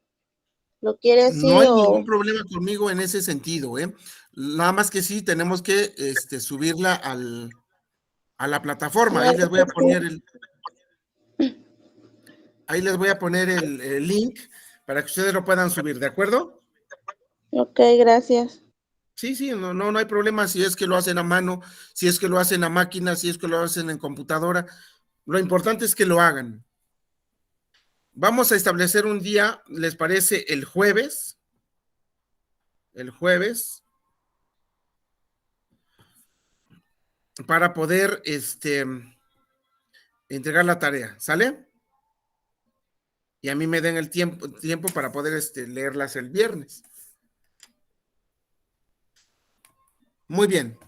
B: lo quiere
A: No
B: así
A: hay ningún
B: o...
A: problema conmigo en ese sentido, ¿eh? Nada más que sí tenemos que subirla a la plataforma.
B: No,
A: Ahí les voy a poner el... Ahí les voy a poner el link para que ustedes lo puedan subir, ¿de acuerdo?
B: Ok, gracias.
A: Sí, no hay problema si es que lo hacen a mano, si es que lo hacen a máquina, si es que lo hacen en computadora. Lo importante es que lo hagan. Vamos a establecer un día, ¿les parece? El jueves, para poder entregar la tarea, ¿sale? Y a mí me den el tiempo para poder leerlas el viernes. Muy bien.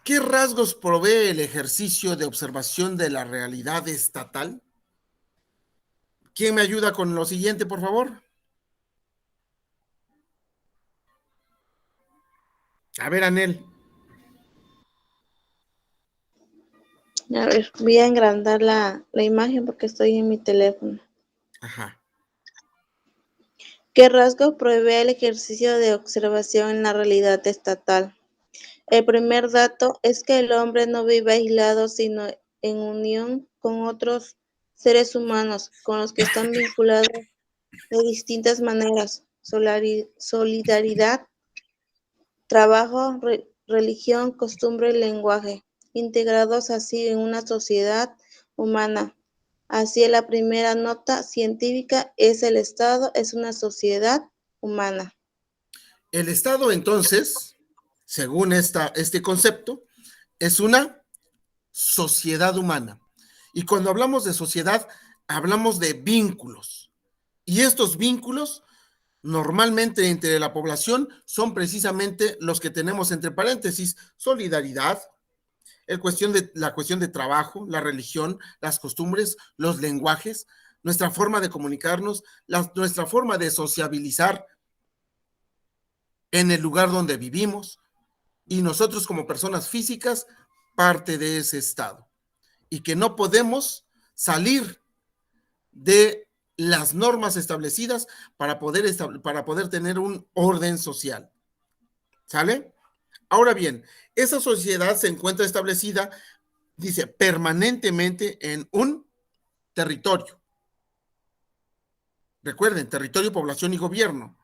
A: ¿Qué rasgos provee el ejercicio de observación de la realidad estatal? ¿Quién me ayuda con lo siguiente, por favor? A ver, Anel.
B: A ver, voy a agrandar la imagen porque estoy en mi teléfono.
A: Ajá.
B: ¿Qué rasgo provee el ejercicio de observación en la realidad estatal? El primer dato es que el hombre no vive aislado, sino en unión con otros seres humanos, con los que están vinculados de distintas maneras: solidaridad, trabajo, religión, costumbre y lenguaje, integrados así en una sociedad humana. Así, la primera nota científica es: el Estado es una sociedad humana.
A: El Estado, entonces, según este concepto, es una sociedad humana. Y cuando hablamos de sociedad, hablamos de vínculos. Y estos vínculos, normalmente entre la población, son precisamente los que tenemos entre paréntesis: solidaridad, la cuestión de trabajo, la religión, las costumbres, los lenguajes, nuestra forma de comunicarnos, nuestra forma de sociabilizar en el lugar donde vivimos, y nosotros como personas físicas, parte de ese estado. Y que no podemos salir de las normas establecidas para poder tener un orden social. ¿Sale? Ahora bien, esa sociedad se encuentra establecida, dice, permanentemente en un territorio. Recuerden, territorio, población y gobierno,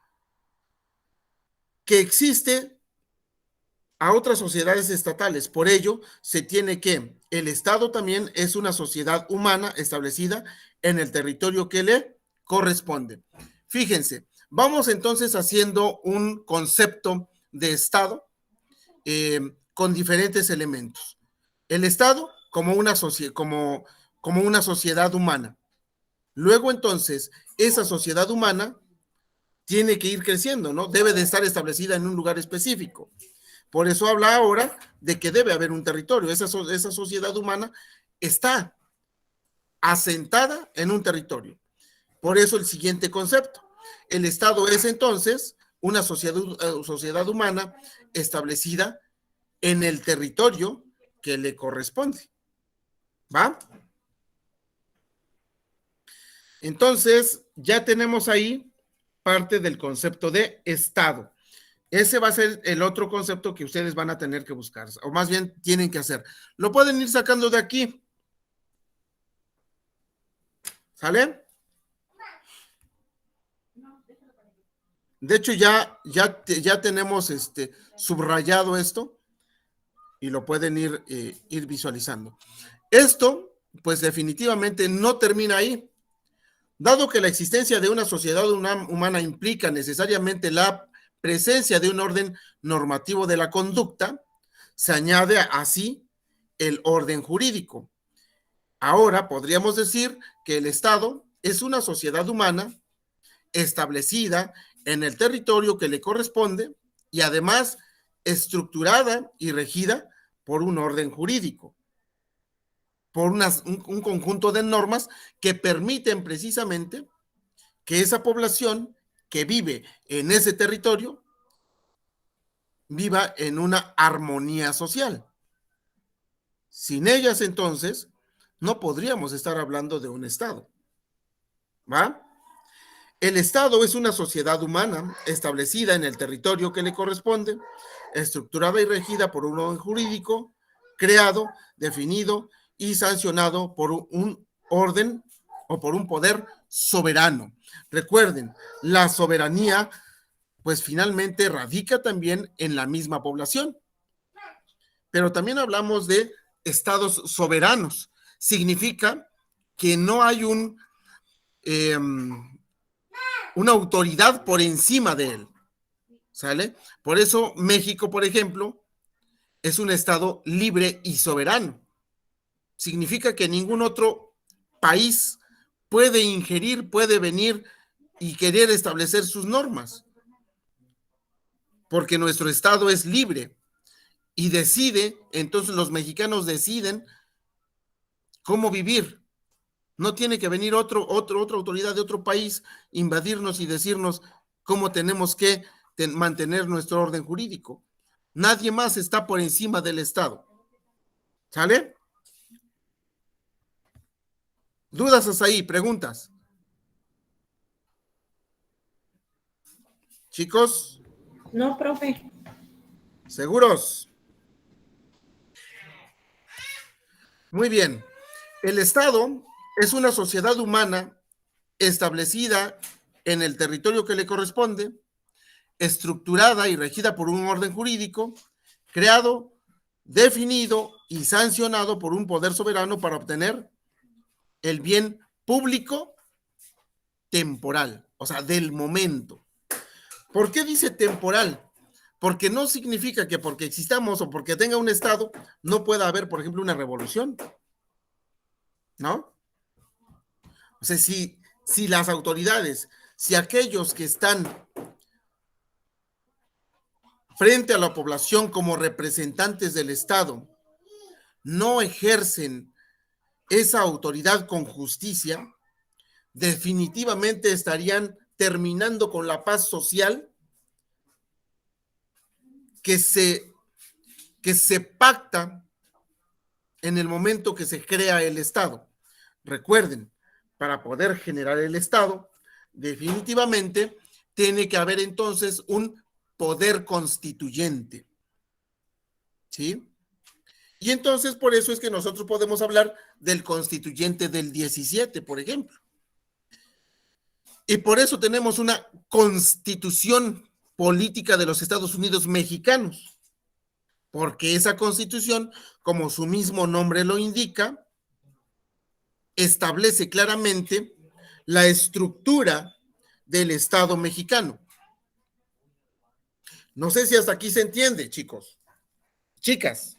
A: que existe a otras sociedades estatales. Por ello, se tiene que el Estado también es una sociedad humana establecida en el territorio que le corresponde. Fíjense, vamos entonces haciendo un concepto de Estado con diferentes elementos. El Estado como una sociedad humana. Luego, entonces, esa sociedad humana tiene que ir creciendo, ¿no? Debe de estar establecida en un lugar específico. Por eso habla ahora de que debe haber un territorio. Esa sociedad humana está asentada en un territorio. Por eso el siguiente concepto. El Estado es entonces una sociedad humana establecida en el territorio que le corresponde. ¿Va? Entonces, ya tenemos ahí parte del concepto de Estado. Ese va a ser el otro concepto que ustedes van a tener que buscar, o más bien tienen que hacer. Lo pueden ir sacando de aquí. ¿Sale? De hecho, ya tenemos subrayado esto y lo pueden ir visualizando. Esto, pues definitivamente no termina ahí. Dado que la existencia de una sociedad humana implica necesariamente la presencia de un orden normativo de la conducta, se añade así el orden jurídico. Ahora podríamos decir que el Estado es una sociedad humana establecida en el territorio que le corresponde y además estructurada y regida por un orden jurídico, por un conjunto de normas que permiten precisamente que esa población que vive en ese territorio viva en una armonía social. Sin ellas, entonces, no podríamos estar hablando de un Estado. ¿Va? El Estado es una sociedad humana establecida en el territorio que le corresponde, estructurada y regida por un orden jurídico, creado, definido y sancionado por un orden o por un poder soberano. Recuerden, la soberanía, pues finalmente radica también en la misma población. Pero también hablamos de estados soberanos. Significa que no hay una autoridad por encima de él. ¿Sale? Por eso México, por ejemplo, es un estado libre y soberano. Significa que ningún otro país puede ingerir, puede venir y querer establecer sus normas, porque nuestro estado es libre y decide, entonces los mexicanos deciden cómo vivir. No tiene que venir otra autoridad de otro país, invadirnos y decirnos cómo tenemos que mantener nuestro orden jurídico. Nadie más está por encima del Estado. ¿Sale? ¿Dudas hasta ahí? ¿Preguntas? Chicos,
D: No, profe.
A: ¿seguros? Muy bien. El Estado es una sociedad humana establecida en el territorio que le corresponde, estructurada y regida por un orden jurídico, creado, definido y sancionado por un poder soberano para obtener el bien público temporal, o sea, del momento. ¿Por qué dice temporal? Porque no significa que porque existamos o porque tenga un Estado no pueda haber, por ejemplo, una revolución, ¿no? O sea, si las autoridades, si aquellos que están frente a la población como representantes del Estado no ejercen esa autoridad con justicia, definitivamente estarían terminando con la paz social que se pacta en el momento que se crea el Estado. Recuerden, para poder generar el Estado, definitivamente tiene que haber entonces un poder constituyente. ¿Sí? Y entonces por eso es que nosotros podemos hablar del constituyente del 17, por ejemplo. Y por eso tenemos una constitución política de los Estados Unidos mexicanos, porque esa constitución, como su mismo nombre lo indica, establece claramente la estructura del Estado mexicano. No sé si hasta aquí se entiende, chicos. Chicas.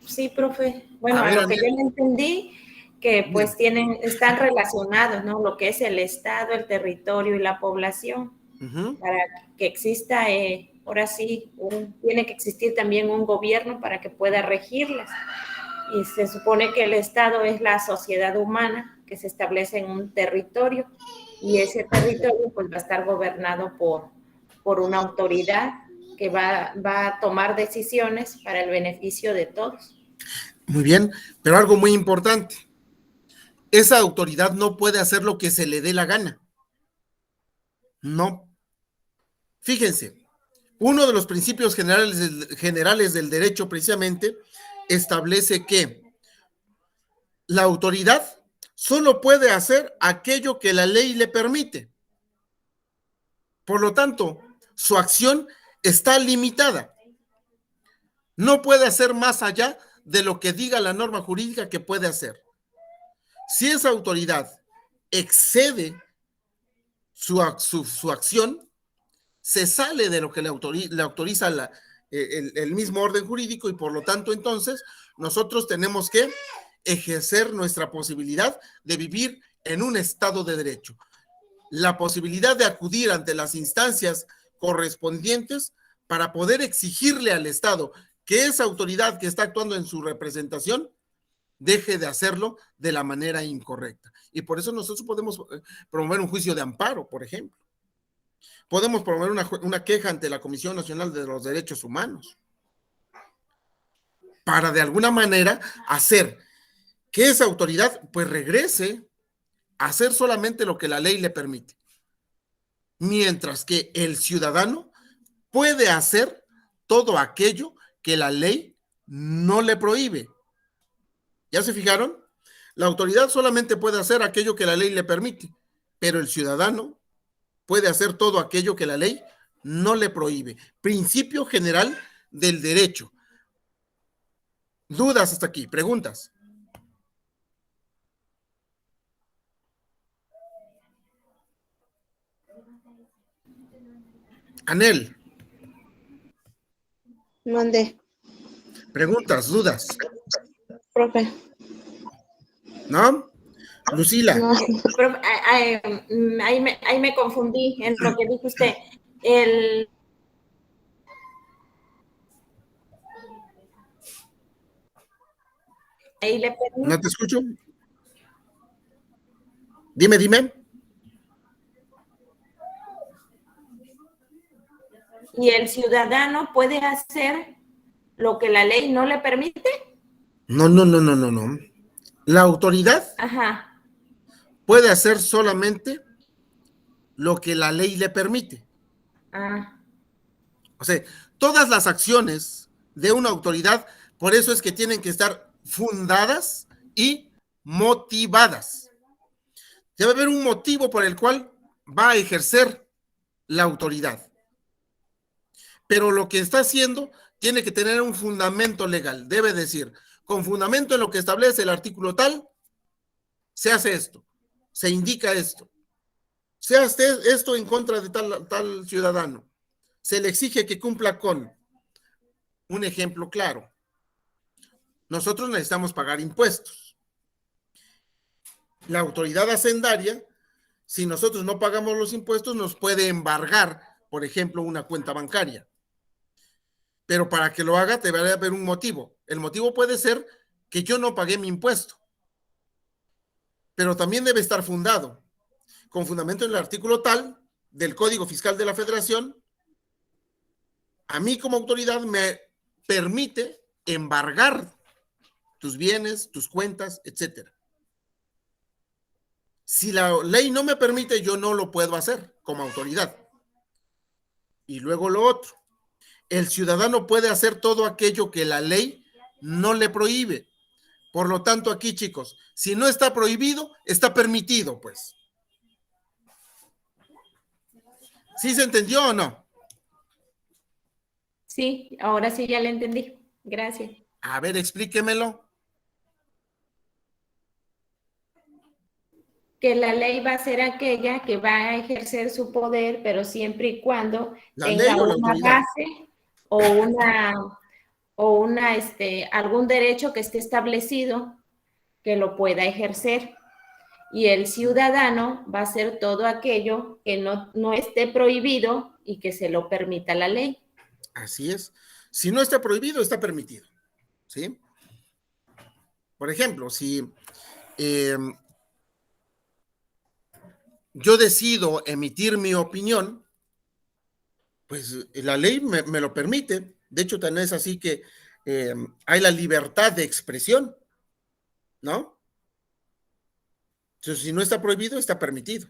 D: Sí, profe. Bueno,
A: A ver,
D: lo que yo entendí, que pues están relacionados, ¿no? Lo que es el Estado, el territorio y la población. Para que exista, ahora sí, tiene que existir también un gobierno para que pueda regirlas. Y se supone que el Estado es la sociedad humana que se establece en un territorio y ese territorio pues va a estar gobernado por una autoridad que va a tomar decisiones para el beneficio de todos.
A: Muy bien, pero algo muy importante. Esa autoridad no puede hacer lo que se le dé la gana. No. Fíjense, uno de los principios generales del derecho precisamente establece que la autoridad solo puede hacer aquello que la ley le permite. Por lo tanto, su acción está limitada. No puede hacer más allá de lo que diga la norma jurídica que puede hacer. Si esa autoridad excede su acción, se sale de lo que le autoriza el mismo orden jurídico y por lo tanto entonces nosotros tenemos que ejercer nuestra posibilidad de vivir en un estado de derecho. La posibilidad de acudir ante las instancias correspondientes para poder exigirle al Estado que esa autoridad que está actuando en su representación deje de hacerlo de la manera incorrecta. Y por eso nosotros podemos promover un juicio de amparo, por ejemplo. Podemos promover una queja ante la Comisión Nacional de los Derechos Humanos para de alguna manera hacer que esa autoridad pues regrese a hacer solamente lo que la ley le permite. Mientras que el ciudadano puede hacer todo aquello que la ley no le prohíbe. ¿Ya se fijaron? La autoridad solamente puede hacer aquello que la ley le permite, pero el ciudadano puede hacer todo aquello que la ley no le prohíbe. Principio general del derecho. ¿Dudas hasta aquí? ¿Preguntas? Anel,
B: Mande,
A: preguntas, dudas,
B: profe.
A: ¿no? Lucila,
B: No,
D: Pero, ahí me confundí en lo que dijo usted. Ahí le permite.
A: ¿no te escucho? Dime.
D: ¿Y el ciudadano puede hacer lo que la ley no le permite?
A: No. La autoridad
D: Ajá.
A: puede hacer solamente lo que la ley le permite.
D: Ah,
A: O sea, todas las acciones de una autoridad, por eso es que tienen que estar fundadas y motivadas. Debe haber un motivo por el cual va a ejercer la autoridad. Pero lo que está haciendo tiene que tener un fundamento legal. Debe decir, con fundamento en lo que establece el artículo tal, se hace esto, se indica esto, se hace esto en contra de tal ciudadano. Se le exige que cumpla con un ejemplo claro. Nosotros necesitamos pagar impuestos. La autoridad hacendaria, si nosotros no pagamos los impuestos, nos puede embargar, por ejemplo, una cuenta bancaria. Pero para que lo haga, debe haber un motivo. El motivo puede ser que yo no pagué mi impuesto, pero también debe estar fundado, con fundamento en el artículo tal del Código Fiscal de la Federación. A mí como autoridad me permite embargar tus bienes, tus cuentas, etcétera. Si la ley no me permite, yo no lo puedo hacer como autoridad. Y luego lo otro, el ciudadano puede hacer todo aquello que la ley no le prohíbe. Por lo tanto, aquí, chicos, si no está prohibido, está permitido, pues. ¿Sí se entendió o no?
D: sí, ahora sí ya le entendí. Gracias.
A: A ver, explíquemelo.
D: Que la ley va a ser aquella que va a ejercer su poder, pero siempre y cuando
A: ¿La ley
D: tenga
A: o la
D: una
A: autoridad?
D: base o algún derecho que esté establecido que lo pueda ejercer. Y el ciudadano va a hacer todo aquello que no esté prohibido y que se lo permita la ley.
A: Así es. Si no está prohibido, está permitido. ¿Sí? Por ejemplo, si yo decido emitir mi opinión, pues la ley me lo permite. De hecho, también es así que hay la libertad de expresión, ¿no? Entonces, si no está prohibido, está permitido.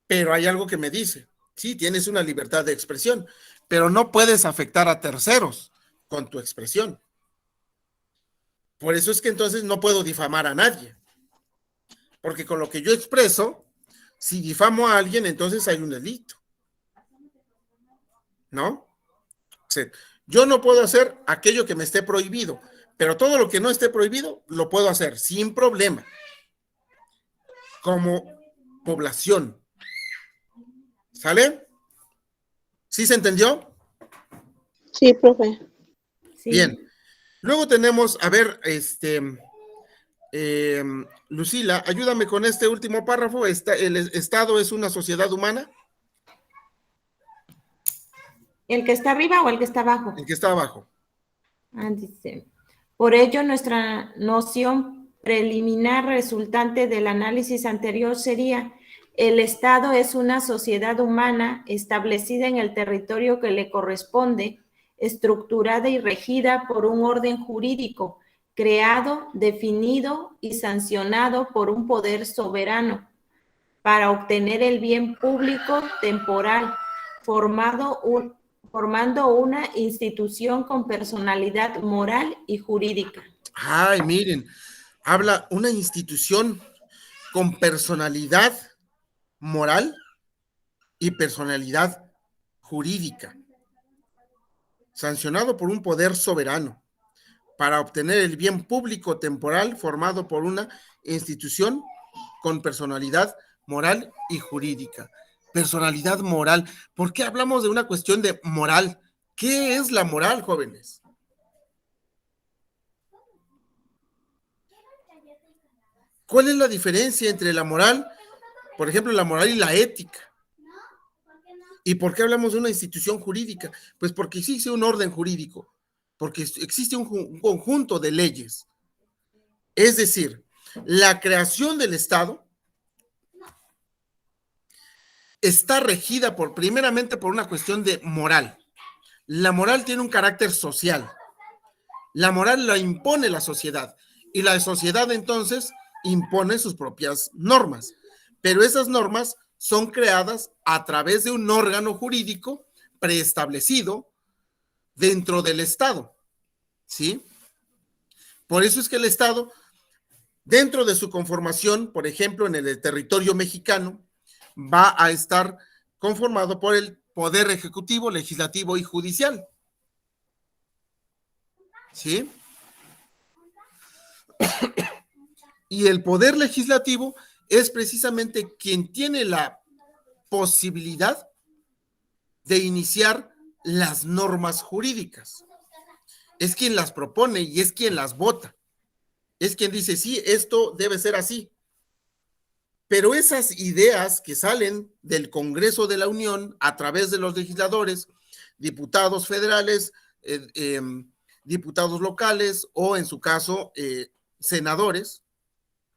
A: Pero hay algo que me dice, sí, tienes una libertad de expresión, pero no puedes afectar a terceros con tu expresión. Por eso es que entonces no puedo difamar a nadie. Porque con lo que yo expreso, si difamo a alguien, entonces hay un delito. ¿No? O sea, yo no puedo hacer aquello que me esté prohibido, pero todo lo que no esté prohibido lo puedo hacer sin problema, como población. ¿Sale? ¿Sí se entendió?
B: sí, profe.
D: Sí.
A: Bien. Luego tenemos, a ver, Lucila, ayúdame con este último párrafo. El Estado es una sociedad humana.
D: ¿El que está arriba o el que está abajo?
A: El que está abajo.
D: Dice, por ello, nuestra noción preliminar resultante del análisis anterior sería: el Estado es una sociedad humana establecida en el territorio que le corresponde, estructurada y regida por un orden jurídico, creado, definido y sancionado por un poder soberano, para obtener el bien público temporal, formando formando una institución con personalidad moral y jurídica.
A: Ay, miren, habla una institución con personalidad moral y personalidad jurídica, sancionado por un poder soberano, para obtener el bien público temporal formado por una institución con personalidad moral y jurídica. Personalidad moral. ¿Por qué hablamos de una cuestión de moral? ¿Qué es la moral, jóvenes? ¿Cuál es la diferencia entre la moral, por ejemplo, la moral y la ética? ¿Y por qué hablamos de una institución jurídica? Pues porque existe un orden jurídico, porque existe un conjunto de leyes. Es decir, la creación del Estado está regida primeramente por una cuestión de moral. La moral tiene un carácter social. La moral la impone la sociedad y la sociedad entonces impone sus propias normas. Pero esas normas son creadas a través de un órgano jurídico preestablecido dentro del Estado, ¿sí? Por eso es que el Estado, dentro de su conformación, por ejemplo, en el territorio mexicano, va a estar conformado por el poder ejecutivo, legislativo y judicial, ¿sí? Y el poder legislativo es precisamente quien tiene la posibilidad de iniciar las normas jurídicas. Es quien las propone y es quien las vota. Es quien dice, sí, esto debe ser así. Pero esas ideas que salen del Congreso de la Unión a través de los legisladores, diputados federales, diputados locales o en su caso senadores,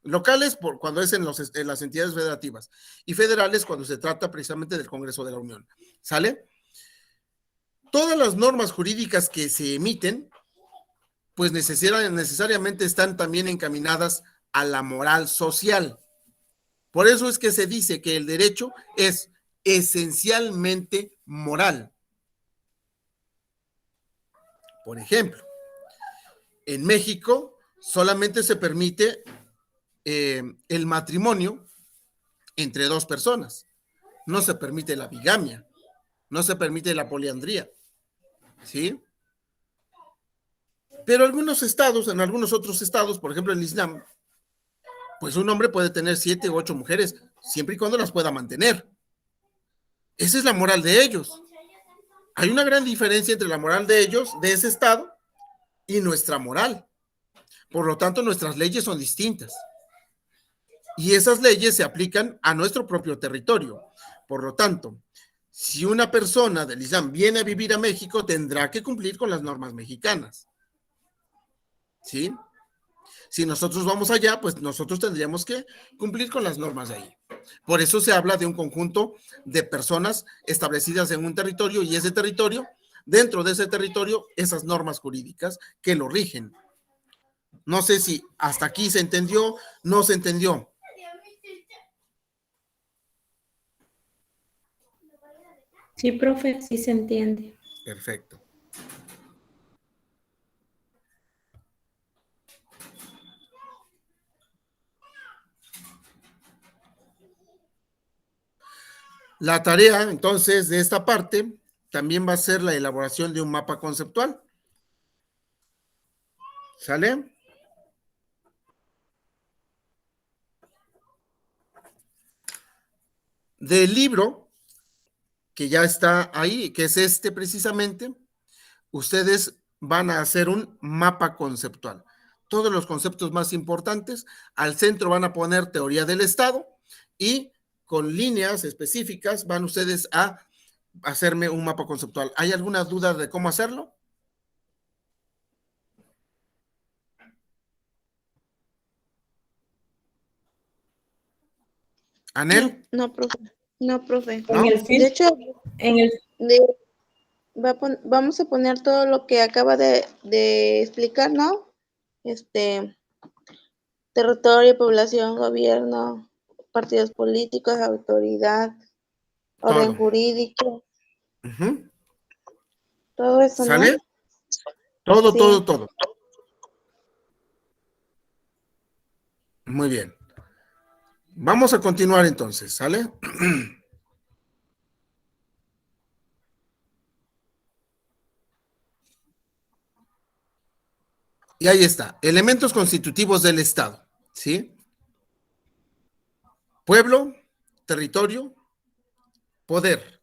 A: locales cuando es en las entidades federativas y federales cuando se trata precisamente del Congreso de la Unión. ¿Sale? Todas las normas jurídicas que se emiten, pues necesariamente están también encaminadas a la moral social. Por eso es que se dice que el derecho es esencialmente moral. Por ejemplo, en México solamente se permite el matrimonio entre dos personas. No se permite la bigamia, no se permite la poliandría, ¿sí? Pero algunos estados, en algunos otros estados, por ejemplo el Islam, pues un hombre puede tener 7 u 8 mujeres, siempre y cuando las pueda mantener. Esa es la moral de ellos. Hay una gran diferencia entre la moral de ellos, de ese estado, y nuestra moral. Por lo tanto, nuestras leyes son distintas. Y esas leyes se aplican a nuestro propio territorio. Por lo tanto, si una persona del Islam viene a vivir a México, tendrá que cumplir con las normas mexicanas. ¿Sí? Si nosotros vamos allá, pues nosotros tendríamos que cumplir con las normas de ahí. Por eso se habla de un conjunto de personas establecidas en un territorio y ese territorio, dentro de ese territorio, esas normas jurídicas que lo rigen. No sé si hasta aquí se entendió, no se entendió.
D: Sí, profe, sí se entiende.
A: Perfecto. La tarea, entonces, de esta parte también va a ser la elaboración de un mapa conceptual. ¿Sale? Del libro, que ya está ahí, que es este precisamente, ustedes van a hacer un mapa conceptual. Todos los conceptos más importantes, al centro van a poner teoría del Estado y con líneas específicas van ustedes a hacerme un mapa conceptual. ¿Hay alguna duda de cómo hacerlo? ¿Anel?
B: No, profe. No, profe.
A: ¿No?
B: De hecho, vamos a poner todo lo que acaba de explicar, ¿no? Territorio, población, gobierno, partidos políticos, autoridad, orden
A: Todo.
B: jurídico. Todo eso, ¿no?
A: ¿Sale? Todo,
B: Sí.
A: todo. Muy bien. Vamos a continuar entonces, ¿sale? Y ahí está, elementos constitutivos del Estado, ¿sí? Pueblo, territorio, poder.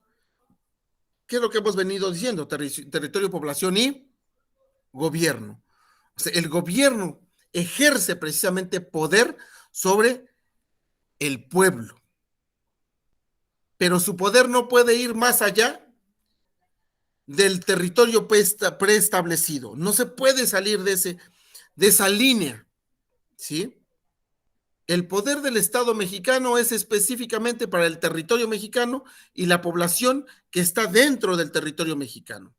A: ¿Qué es lo que hemos venido diciendo? Territorio, población y gobierno. O sea, el gobierno ejerce precisamente poder sobre el pueblo, pero su poder no puede ir más allá del territorio preestablecido. No se puede salir de esa línea, ¿sí? El poder del Estado mexicano es específicamente para el territorio mexicano y la población que está dentro del territorio mexicano.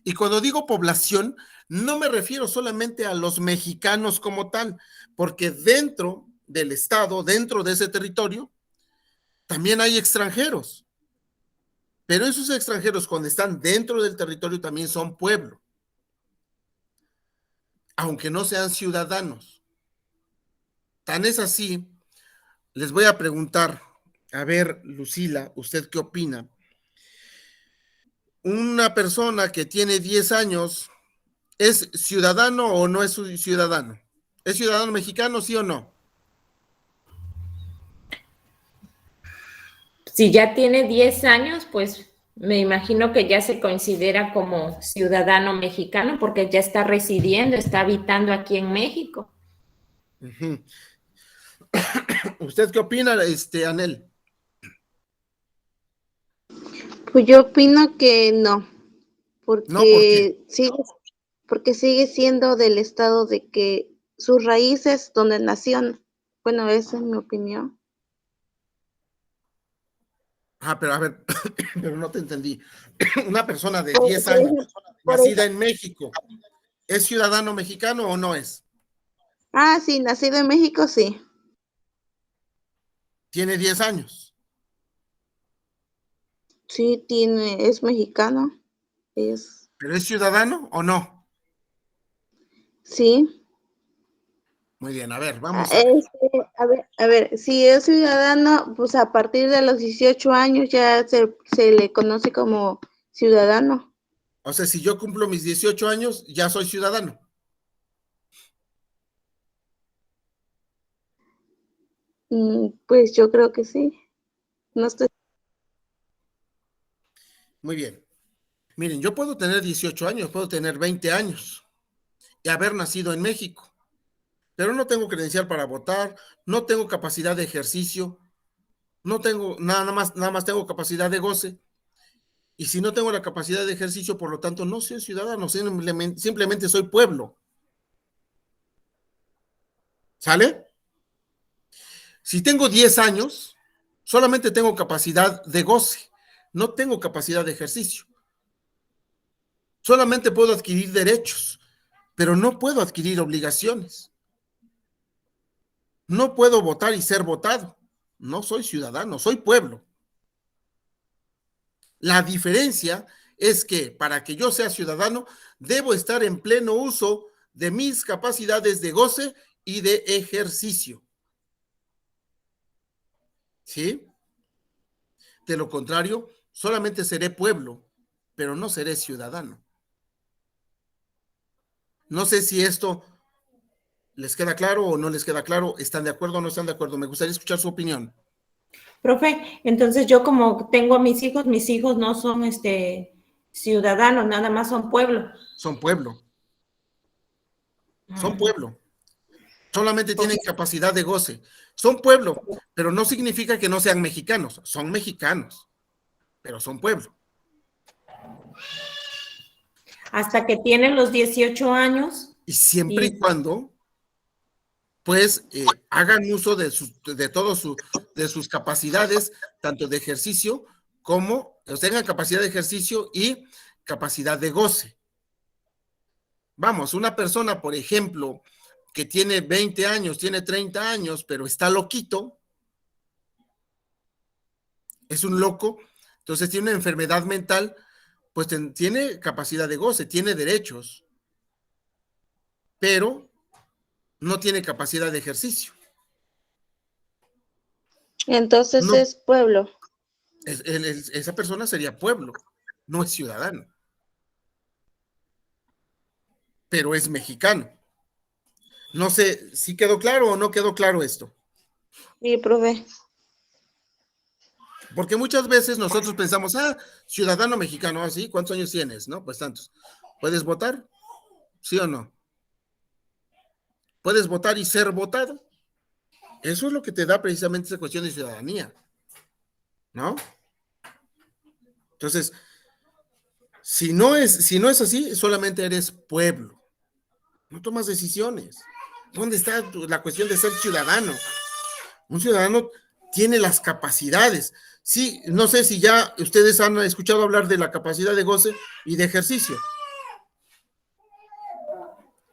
A: Y cuando digo población, no me refiero solamente a los mexicanos como tal, porque dentro del Estado, dentro de ese territorio, también hay extranjeros. Pero esos extranjeros, cuando están dentro del territorio, también son pueblo, aunque no sean ciudadanos. Tan es así, les voy a preguntar, a ver, Lucila, ¿usted qué opina? Una persona que tiene 10 años, ¿es ciudadano o no es ciudadano? ¿Es ciudadano mexicano, sí o no?
D: Si ya tiene 10 años, pues me imagino que ya se considera como ciudadano mexicano porque ya está residiendo, está habitando aquí en México.
A: Uh-huh. ¿Usted qué opina, Anel?
B: Pues yo opino que no,
A: No, ¿por qué?
B: porque sigue siendo del estado de que sus raíces donde nació. Bueno, esa es mi opinión.
A: Pero a ver, pero no te entendí. Una persona de
B: Por
A: 10 años,
B: ejemplo,
A: nacida en México, ¿es ciudadano mexicano o no es?
B: sí, nacido en México, sí.
A: Tiene 10 años.
B: Sí, es mexicano.
A: ¿Pero es ciudadano o no?
B: Sí.
A: Muy bien, a ver, vamos a ver.
B: A ver, si es ciudadano, pues a partir de los 18 años ya se le conoce como ciudadano.
A: O sea, si yo cumplo mis 18 años, ya soy ciudadano.
B: Pues yo creo que sí. No estoy.
A: Muy bien. Miren, yo puedo tener 18 años, puedo tener 20 años y haber nacido en México, pero no tengo credencial para votar, no tengo capacidad de ejercicio, no tengo nada más tengo capacidad de goce. Y si no tengo la capacidad de ejercicio, por lo tanto, no soy ciudadano, simplemente soy pueblo. ¿Sale? Si tengo 10 años, solamente tengo capacidad de goce, no tengo capacidad de ejercicio. Solamente puedo adquirir derechos, pero no puedo adquirir obligaciones. No puedo votar y ser votado. No soy ciudadano, soy pueblo. La diferencia es que para que yo sea ciudadano, debo estar en pleno uso de mis capacidades de goce y de ejercicio. ¿Sí? De lo contrario, solamente seré pueblo, pero no seré ciudadano. No sé si esto les queda claro o no les queda claro. ¿Están de acuerdo o no están de acuerdo? Me gustaría escuchar su opinión.
D: Profe, entonces yo como tengo a mis hijos no son ciudadanos, nada más son pueblo.
A: Son pueblo. Son pueblo. Solamente tienen capacidad de goce. Son pueblo, pero no significa que no sean mexicanos. Son mexicanos, pero son pueblo.
D: Hasta que tienen los 18 años.
A: Y siempre y cuando, pues, hagan uso de sus capacidades, tanto de ejercicio como tengan capacidad de ejercicio y capacidad de goce. Vamos, una persona, por ejemplo, que tiene 20 años, tiene 30 años, pero está loquito, es un loco, entonces tiene una enfermedad mental, pues tiene capacidad de goce, tiene derechos, pero no tiene capacidad de ejercicio.
B: Entonces
A: No,
B: es pueblo.
A: esa persona sería pueblo, no es ciudadano, pero es mexicano. No sé si quedó claro o no quedó claro esto.
B: Sí, profe.
A: Porque muchas veces nosotros pensamos, ciudadano mexicano, así, ¿cuántos años tienes? No, pues tantos. ¿Puedes votar? ¿Sí o no? ¿Puedes votar y ser votado? Eso es lo que te da precisamente esa cuestión de ciudadanía, ¿no? Entonces, si no es así, solamente eres pueblo. No tomas decisiones. ¿Dónde está la cuestión de ser ciudadano? Un ciudadano tiene las capacidades. Sí, no sé si ya ustedes han escuchado hablar de la capacidad de goce y de ejercicio.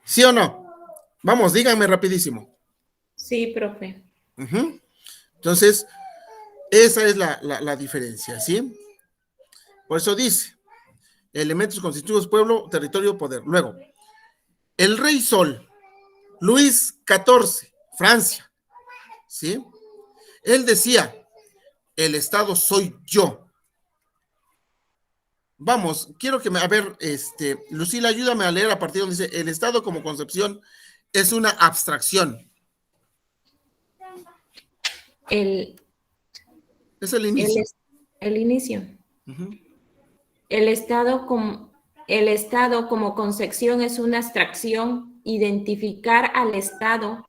A: ¿Sí o no? Vamos, díganme rapidísimo.
D: Sí, profe.
A: Uh-huh. Entonces, esa es la diferencia, ¿sí? Por eso dice, elementos constitutivos, pueblo, territorio, poder. Luego, el rey Sol, Luis XIV, Francia, ¿sí? Él decía, el Estado soy yo. Vamos, quiero que a ver, Lucila, ayúdame a leer a partir donde dice, el Estado como concepción es una abstracción.
D: El
A: Es el inicio.
D: El inicio.
A: Uh-huh.
D: El Estado como concepción es una abstracción. Identificar al Estado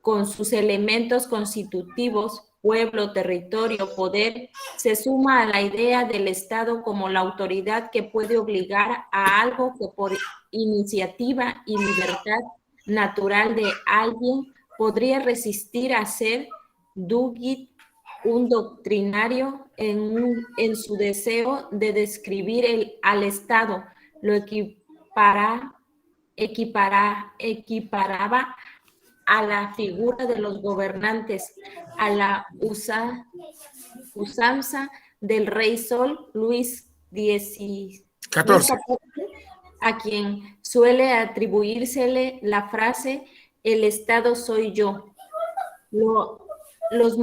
D: con sus elementos constitutivos, pueblo, territorio, poder, se suma a la idea del Estado como la autoridad que puede obligar a algo que por iniciativa y libertad natural de alguien podría resistir a ser Duguid, un doctrinario en su deseo de describir al Estado, lo equiparaba a la figura de los gobernantes, a la usanza del rey Sol, Luis XIV, a quien suele atribuírsele la frase, el Estado soy yo. Los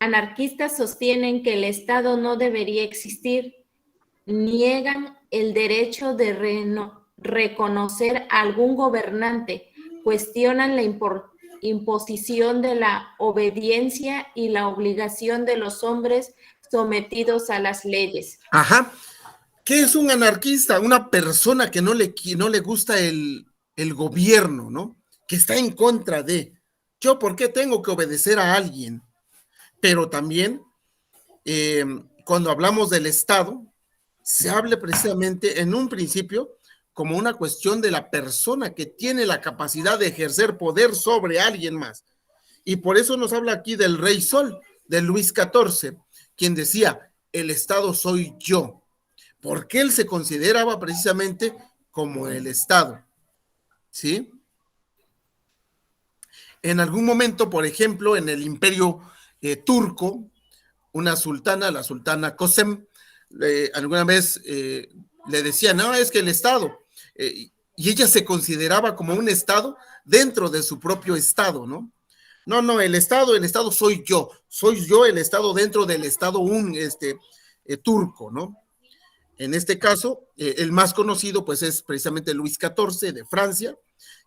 D: anarquistas sostienen que el Estado no debería existir, niegan el derecho de reconocer a algún gobernante, cuestionan la imposición de la obediencia y la obligación de los hombres sometidos a las leyes.
A: Ajá. ¿Qué es un anarquista? Una persona que no le gusta el gobierno, ¿no? Que está en contra de. ¿Yo por qué tengo que obedecer a alguien? Pero también, cuando hablamos del Estado, se habla precisamente en un principio como una cuestión de la persona que tiene la capacidad de ejercer poder sobre alguien más. Y por eso nos habla aquí del rey Sol, de Luis XIV, quien decía, el Estado soy yo, porque él se consideraba precisamente como el Estado, ¿sí? En algún momento, por ejemplo, en el imperio turco, una sultana, la sultana Kösem, alguna vez le decía, no, es que el Estado, y ella se consideraba como un Estado dentro de su propio Estado, ¿no? No, el Estado soy yo el Estado dentro del Estado turco, ¿no? En este caso, el más conocido pues es precisamente Luis XIV de Francia,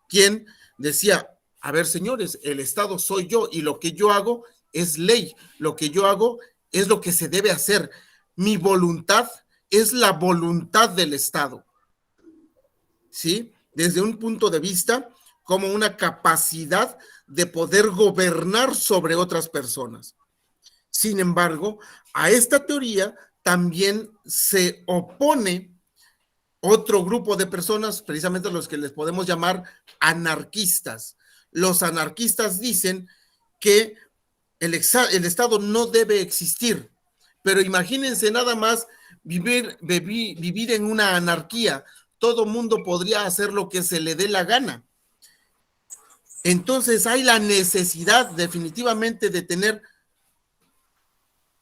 A: quien decía, a ver señores, el Estado soy yo y lo que yo hago es ley, lo que yo hago es lo que se debe hacer, mi voluntad es la voluntad del Estado, ¿sí? Desde un punto de vista como una capacidad de poder gobernar sobre otras personas. Sin embargo, a esta teoría también se opone otro grupo de personas, precisamente los que les podemos llamar anarquistas. Los anarquistas dicen que el Estado no debe existir, pero imagínense nada más vivir en una anarquía, todo mundo podría hacer lo que se le dé la gana. Entonces hay la necesidad definitivamente de tener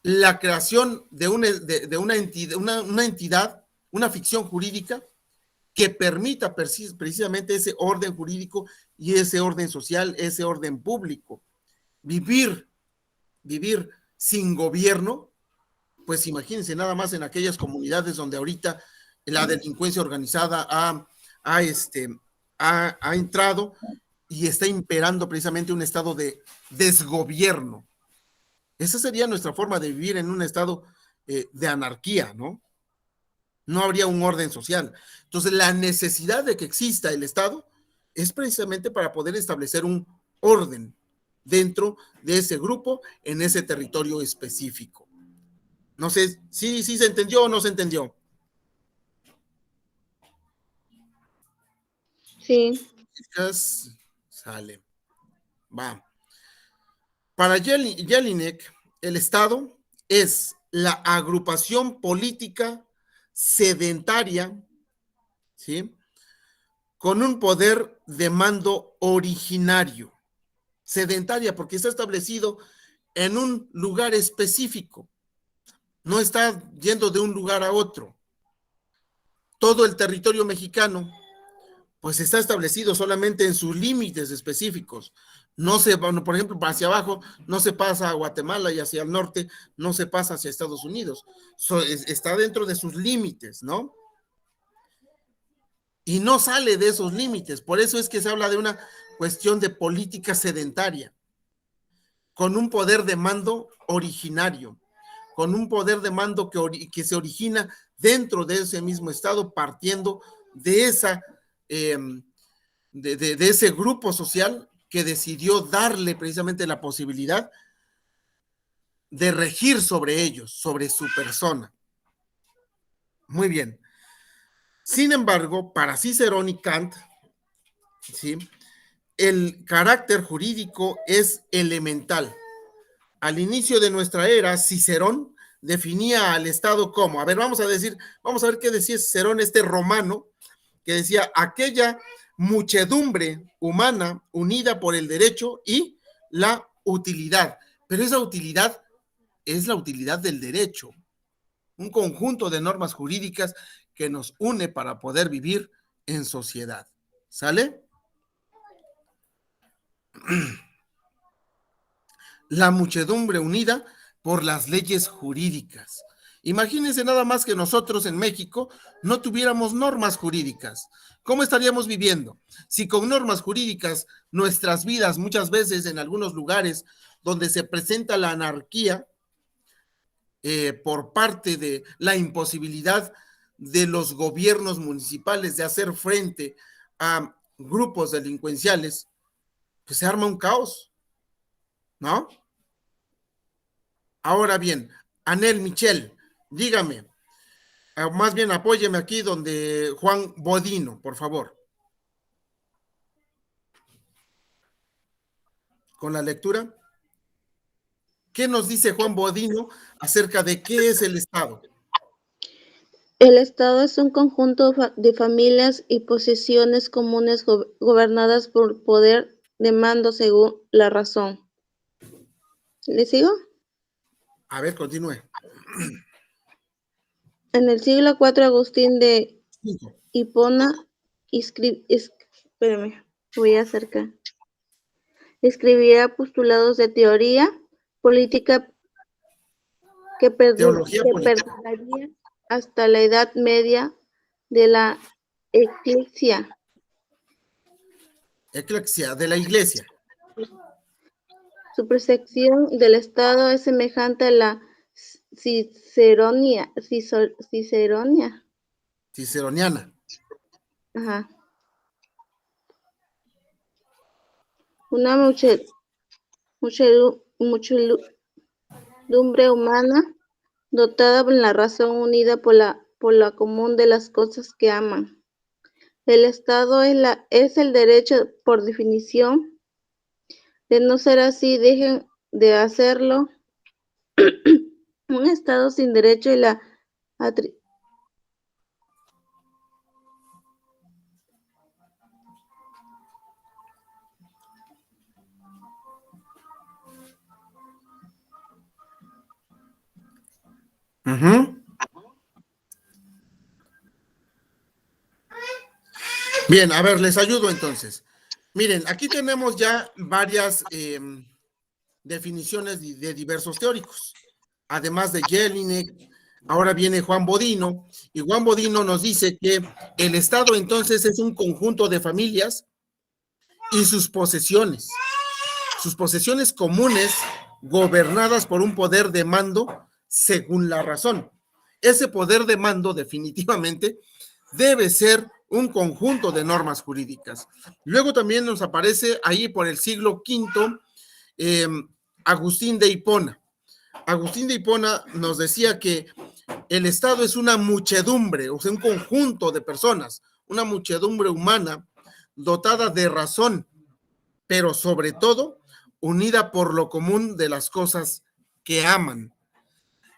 A: la creación de una entidad, una ficción jurídica que permita precisamente ese orden jurídico y ese orden social, ese orden público. Vivir sin gobierno, pues imagínense nada más en aquellas comunidades donde ahorita la delincuencia organizada ha entrado y está imperando precisamente un estado de desgobierno. Esa sería nuestra forma de vivir en un estado de anarquía, ¿no? No habría un orden social. Entonces, la necesidad de que exista el Estado es precisamente para poder establecer un orden dentro de ese grupo, en ese territorio específico. No sé, ¿sí se entendió o no se entendió?
B: Sí.
A: Sale. Va. Para Jelinek, el Estado es la agrupación política sedentaria, ¿sí?, con un poder de mando originario. Sedentaria porque está establecido en un lugar específico, no está yendo de un lugar a otro. Todo el territorio mexicano pues está establecido solamente en sus límites específicos. No se, bueno, por ejemplo, hacia abajo no se pasa a Guatemala y hacia el norte no se pasa hacia Estados Unidos. Está dentro de sus límites, ¿no? Y no sale de esos límites. Por eso es que se habla de una cuestión de política sedentaria, con un poder de mando originario, con un poder de mando que se origina dentro de ese mismo estado, partiendo de de ese grupo social que decidió darle precisamente la posibilidad de regir sobre ellos, sobre su persona. Muy bien. Sin embargo, para Cicerón y Kant, ¿sí?, el carácter jurídico es elemental. Al inicio de nuestra era, Cicerón definía al Estado como, a ver, vamos a ver qué decía Cicerón, este romano, que decía, aquella muchedumbre humana unida por el derecho y la utilidad. Pero esa utilidad es la utilidad del derecho, un conjunto de normas jurídicas que nos une para poder vivir en sociedad. ¿Sale? La muchedumbre unida por las leyes jurídicas. Imagínense nada más que nosotros en México no tuviéramos normas jurídicas. ¿Cómo estaríamos viviendo? Si con normas jurídicas nuestras vidas muchas veces en algunos lugares donde se presenta la anarquía por parte de la imposibilidad de los gobiernos municipales de hacer frente a grupos delincuenciales, pues se arma un caos, ¿no? Ahora bien, Anel Michel, dígame, más bien apóyeme aquí donde Juan Bodino, por favor. Con la lectura. ¿Qué nos dice Juan Bodino acerca de qué es el Estado?
B: El Estado es un conjunto de familias y posesiones comunes gobernadas por poder de mando según la razón. ¿Le sigo?
A: A ver, continúe.
B: En el siglo IV, Agustín de Hipona escribirá postulados de teoría política que perduraría hasta la Edad Media de la Eclesiá.
A: Eclesiá, de la Iglesia.
B: Su percepción del Estado es semejante a la ciceroniana. Ajá. Una muchedumbre humana dotada por la razón unida por la común de las cosas que aman. El Estado es el derecho por definición. De no ser así, dejen de hacerlo. Un Estado sin derecho y la
A: Ujú. Bien, a ver, les ayudo entonces. Miren, aquí tenemos ya varias definiciones de diversos teóricos. Además de Jelinek, ahora viene Juan Bodino, y Juan Bodino nos dice que el Estado entonces es un conjunto de familias y sus posesiones comunes gobernadas por un poder de mando según la razón. Ese poder de mando definitivamente debe ser un conjunto de normas jurídicas. Luego también nos aparece ahí por el siglo V Agustín de Hipona. Agustín de Hipona nos decía que el Estado es una muchedumbre, o sea, un conjunto de personas, una muchedumbre humana dotada de razón, pero sobre todo unida por lo común de las cosas que aman.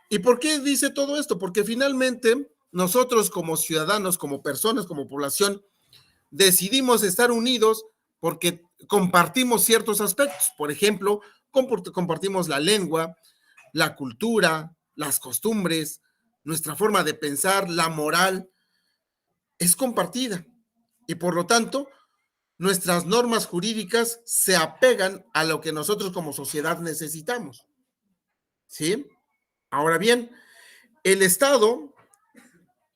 A: ¿Y por qué dice todo esto? Porque finalmente nosotros como ciudadanos, como personas, como población, decidimos estar unidos porque compartimos ciertos aspectos. Por ejemplo, compartimos la lengua, la cultura, las costumbres, nuestra forma de pensar, la moral, es compartida. Y por lo tanto, nuestras normas jurídicas se apegan a lo que nosotros como sociedad necesitamos. ¿Sí? Ahora bien, el Estado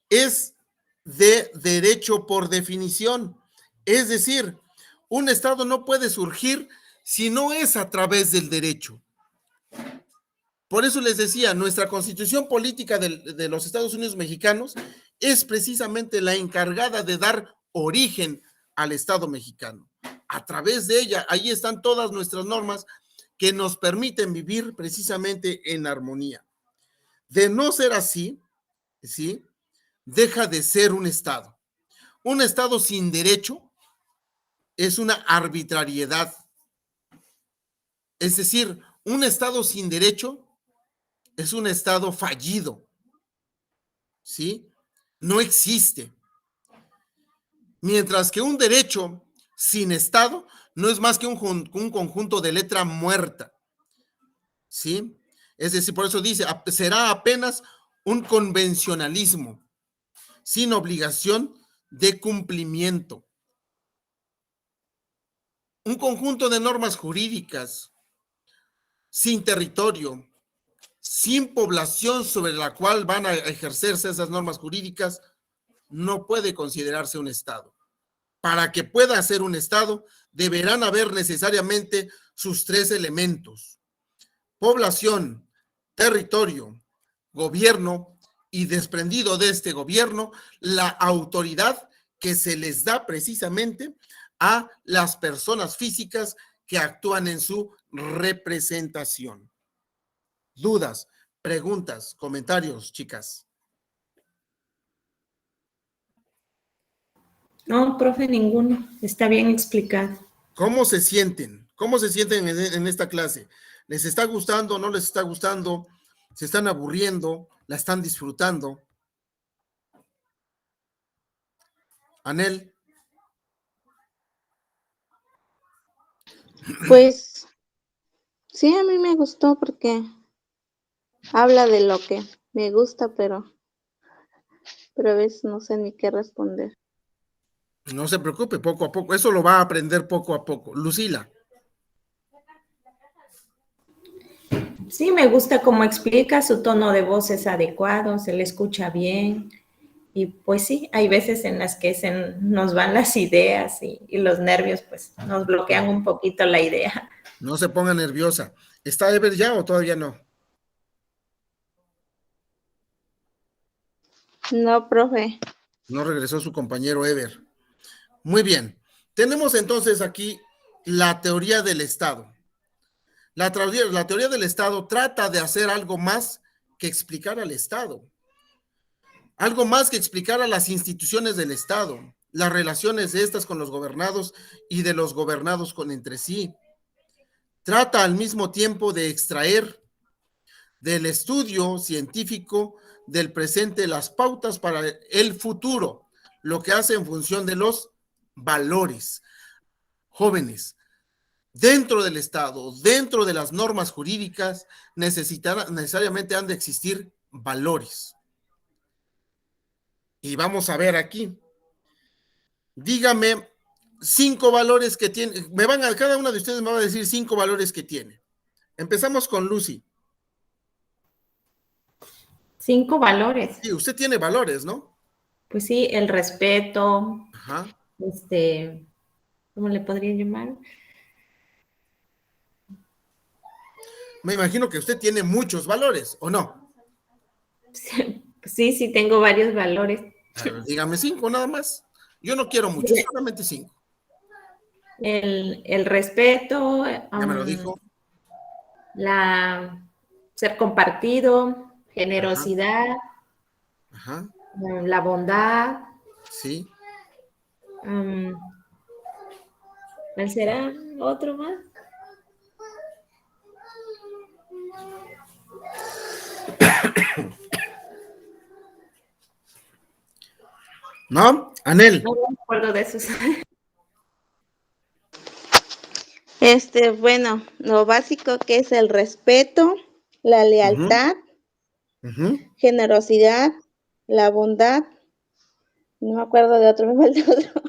A: es de derecho por definición. Es decir, un Estado no puede surgir si no es a través del derecho. Por eso les decía, nuestra constitución política de los Estados Unidos mexicanos es precisamente la encargada de dar origen al Estado mexicano. A través de ella, ahí están todas nuestras normas que nos permiten vivir precisamente en armonía. De no ser así, ¿sí?, deja de ser un Estado. Un Estado sin derecho es una arbitrariedad. Es decir, un Estado sin derecho es un Estado fallido, ¿sí? No existe. Mientras que un derecho sin Estado no es más que un conjunto de letra muerta, ¿sí? Es decir, por eso dice, será apenas un convencionalismo sin obligación de cumplimiento. Un conjunto de normas jurídicas sin territorio, sin población sobre la cual van a ejercerse esas normas jurídicas, no puede considerarse un Estado. Para que pueda ser un Estado, deberán haber necesariamente sus tres elementos: población, territorio, gobierno, y desprendido de este gobierno, la autoridad que se les da precisamente a las personas físicas que actúan en su representación. ¿Dudas, preguntas, comentarios, chicas?
D: No, profe, ninguno. Está bien explicado.
A: ¿Cómo se sienten? ¿Cómo se sienten en esta clase? ¿Les está gustando? ¿No les está gustando? ¿Se están aburriendo? ¿La están disfrutando? Anel.
B: Pues sí, a mí me gustó porque habla de lo que me gusta, pero a veces no sé ni qué responder.
A: No se preocupe, poco a poco. Eso lo va a aprender poco a poco. Lucila.
D: Sí, me gusta cómo explica, su tono de voz es adecuado, se le escucha bien. Y pues sí, hay veces en las que nos van las ideas y los nervios pues nos bloquean un poquito la idea.
A: No se ponga nerviosa. ¿Está Ever ya o todavía no?
B: No, profe.
A: No regresó su compañero Ever. Muy bien. Tenemos entonces aquí la teoría del Estado. La teoría del Estado trata de hacer algo más que explicar al Estado. Algo más que explicar a las instituciones del Estado, las relaciones de estas con los gobernados y de los gobernados con entre sí. Trata al mismo tiempo de extraer del estudio científico del presente las pautas para el futuro, lo que hace en función de los valores. Jóvenes, dentro del Estado, dentro de las normas jurídicas, necesariamente han de existir valores. Y vamos a ver aquí. Dígame 5 valores que tiene. Cada una de ustedes me va a decir 5 valores que tiene. Empezamos con Lucy.
D: 5 valores.
A: Sí, usted tiene valores, ¿no?
D: Pues sí, el respeto,
A: Ajá.
D: ¿cómo le podría llamar?
A: Me imagino que usted tiene muchos valores, ¿o no?
D: Sí, tengo varios valores.
A: Dígame 5 nada más. Yo no quiero muchos, solamente 5.
D: El respeto,
A: Ya me lo dijo.
D: ser compartido, generosidad,
A: Ajá.
D: la bondad.
A: Sí.
D: ¿Cuál será otro más?
A: ¿No? Anel.
D: No me acuerdo de esos.
B: Bueno, lo básico que es el respeto, la lealtad, generosidad, la bondad. No me acuerdo de otro, me falta otro.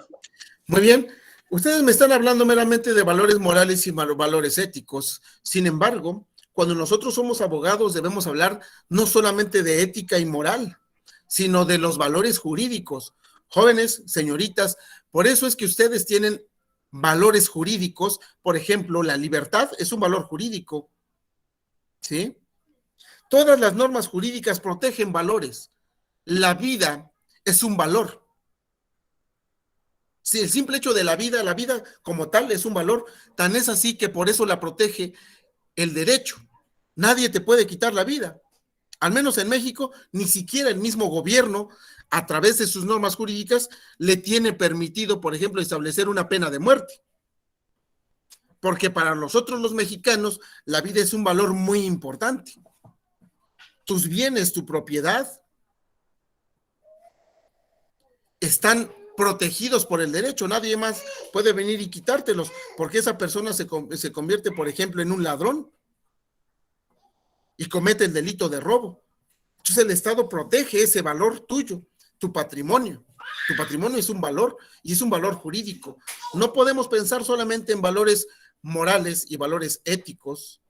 A: Muy bien. Ustedes me están hablando meramente de valores morales y valores éticos. Sin embargo, cuando nosotros somos abogados debemos hablar no solamente de ética y moral, sino de los valores jurídicos. Jóvenes, señoritas, por eso es que ustedes tienen valores jurídicos. Por ejemplo, la libertad es un valor jurídico, ¿sí? Todas las normas jurídicas protegen valores. La vida es un valor. Sí, el simple hecho de la vida como tal es un valor, tan es así que por eso la protege el derecho. Nadie te puede quitar la vida. Al menos en México, ni siquiera el mismo gobierno, a través de sus normas jurídicas, le tiene permitido, por ejemplo, establecer una pena de muerte. Porque para nosotros los mexicanos, la vida es un valor muy importante. Tus bienes, tu propiedad, están protegidos por el derecho, nadie más puede venir y quitártelos, porque esa persona se convierte, por ejemplo, en un ladrón y comete el delito de robo. Entonces el Estado protege ese valor tuyo, tu patrimonio. Tu patrimonio es un valor y es un valor jurídico. No podemos pensar solamente en valores morales y valores éticos.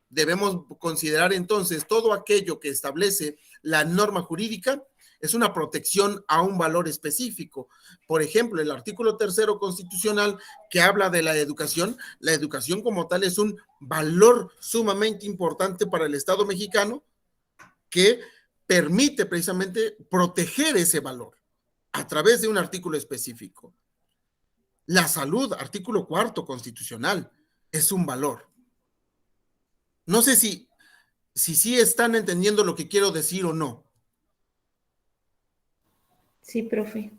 A: Debemos considerar entonces todo aquello que establece la norma jurídica es una protección a un valor específico. Por ejemplo, el artículo 3º constitucional que habla de la educación como tal es un valor sumamente importante para el Estado mexicano que permite precisamente proteger ese valor a través de un artículo específico. La salud, artículo 4º constitucional, es un valor. No sé si sí están entendiendo lo que quiero decir o no.
D: Sí, profe.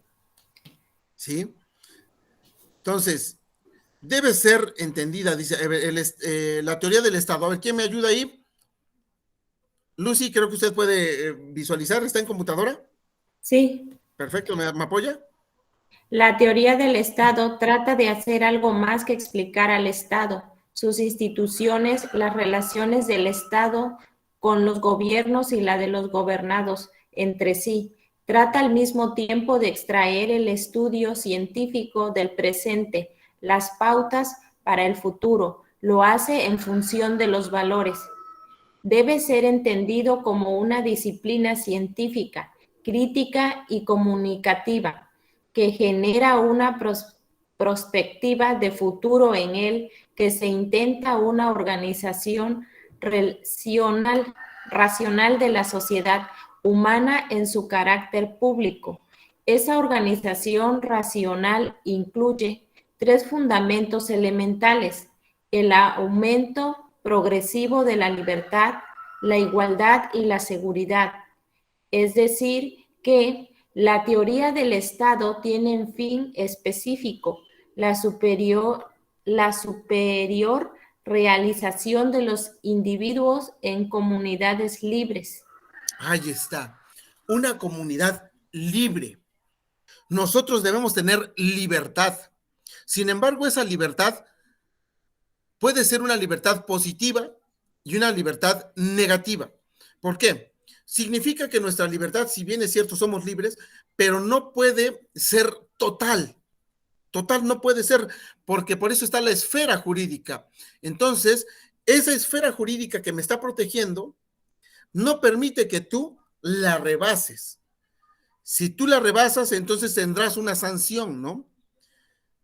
A: ¿Sí? Entonces, debe ser entendida, dice, la teoría del Estado. A ver, ¿quién me ayuda ahí? Lucy, creo que usted puede visualizar, ¿está en computadora?
D: Sí.
A: Perfecto, ¿me apoya?
D: La teoría del Estado trata de hacer algo más que explicar al Estado, sus instituciones, las relaciones del Estado con los gobiernos y la de los gobernados entre sí. Trata al mismo tiempo de extraer el estudio científico del presente, las pautas para el futuro. Lo hace en función de los valores. Debe ser entendido como una disciplina científica, crítica y comunicativa, que genera una perspectiva de futuro en él, que se intenta una organización racional de la sociedad humana en su carácter público. Esa organización racional incluye 3 fundamentos elementales: el aumento progresivo de la libertad, la igualdad y la seguridad. Es decir, que la teoría del Estado tiene un fin específico, la superior realización de los individuos en comunidades libres.
A: Ahí está, una comunidad libre. Nosotros debemos tener libertad. Sin embargo, esa libertad puede ser una libertad positiva y una libertad negativa. ¿Por qué? significa que nuestra libertad, si bien es cierto, somos libres, pero no puede ser total. Total no puede ser, porque por eso está la esfera jurídica. Entonces, esa esfera jurídica que me está protegiendo no permite que tú la rebases. Si tú la rebasas, entonces tendrás una sanción, ¿no?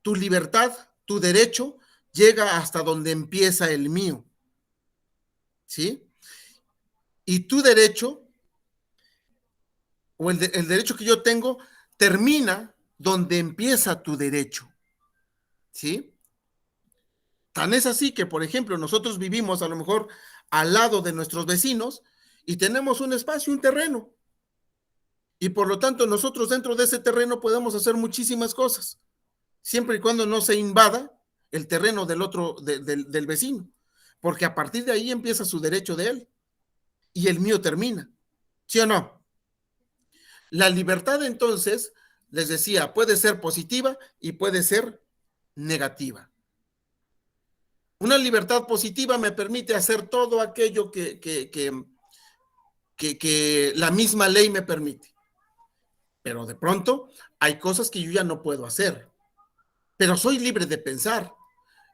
A: Tu libertad, tu derecho, llega hasta donde empieza el mío, ¿sí? Y tu derecho, o el derecho que yo tengo, termina donde empieza tu derecho, ¿sí? Tan es así que, por ejemplo, nosotros vivimos a lo mejor al lado de nuestros vecinos y tenemos un espacio, un terreno. Y por lo tanto, nosotros dentro de ese terreno podemos hacer muchísimas cosas, siempre y cuando no se invada el terreno del otro, del vecino, porque a partir de ahí empieza su derecho de él y el mío termina. ¿Sí o no? La libertad, entonces, les decía, puede ser positiva y puede ser negativa. Una libertad positiva me permite hacer todo aquello que la misma ley me permite. Pero de pronto hay cosas que yo ya no puedo hacer. Pero soy libre de pensar.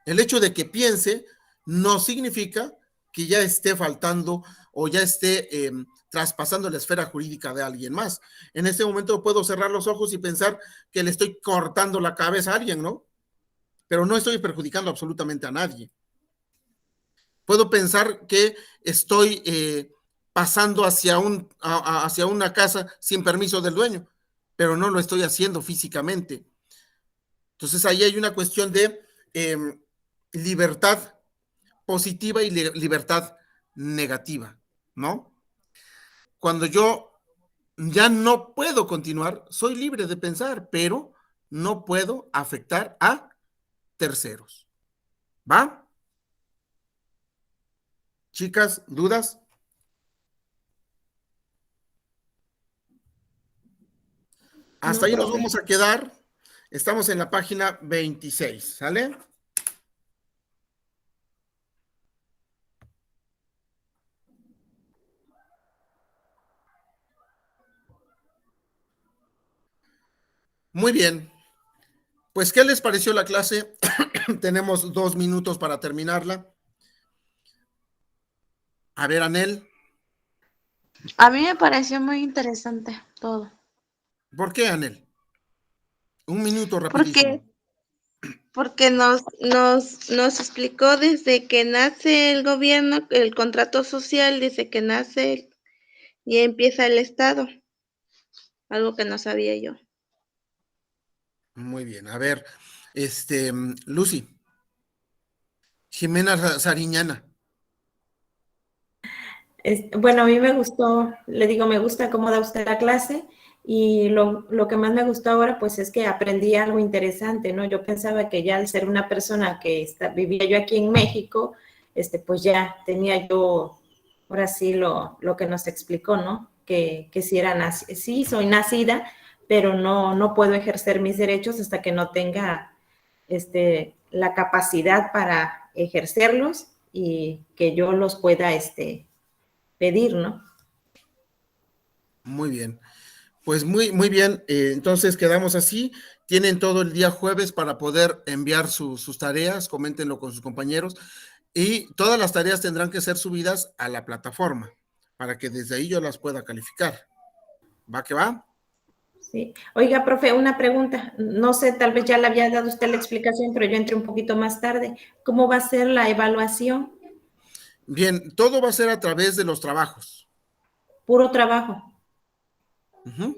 A: El hecho de que piense no significa que ya esté faltando o ya esté traspasando la esfera jurídica de alguien más. En este momento puedo cerrar los ojos y pensar que le estoy cortando la cabeza a alguien, ¿no? Pero no estoy perjudicando absolutamente a nadie. Puedo pensar que estoy pasando hacia una casa sin permiso del dueño, pero no lo estoy haciendo físicamente. Entonces ahí hay una cuestión de libertad positiva y libertad negativa, ¿no? Cuando yo ya no puedo continuar, soy libre de pensar, pero no puedo afectar a terceros. ¿Va? Chicas, ¿dudas? Hasta
D: No,
A: ahí nos
D: profe.
A: vamos a quedar. Estamos en la página 26, ¿sale? Muy bien. Pues, ¿qué les pareció la clase? Tenemos 2 minutos para terminarla. A ver, Anel.
B: A mí me pareció muy interesante todo.
A: ¿Por qué, Anel? 1 minuto rapidísimo.
B: Porque nos explicó desde que nace el gobierno, el contrato social, desde que nace y empieza el Estado, algo que no sabía yo.
A: Muy bien. A ver, Lucy. Jimena Sariñana.
D: Bueno, a mí me gustó, le digo, me gusta cómo da usted la clase y lo que más me gustó ahora pues es que aprendí algo interesante, ¿no? Yo pensaba que ya al ser una persona que vivía yo aquí en México, pues ya tenía yo, ahora sí lo que nos explicó, ¿no? Que si sí soy nacida, pero no puedo ejercer mis derechos hasta que no tenga la capacidad para ejercerlos y que yo los pueda pedir, ¿no?
A: Muy bien. Pues muy bien. Entonces quedamos así. Tienen todo el día jueves para poder enviar sus tareas. Coméntenlo con sus compañeros. Y todas las tareas tendrán que ser subidas a la plataforma para que desde ahí yo las pueda calificar. ¿Va que va?
D: Sí. Oiga, profe, una pregunta. No sé, tal vez ya le había dado usted la explicación, pero yo entré un poquito más tarde. ¿Cómo va a ser la evaluación?
A: Bien, todo va a ser a través de los trabajos.
D: Puro trabajo.
A: Uh-huh.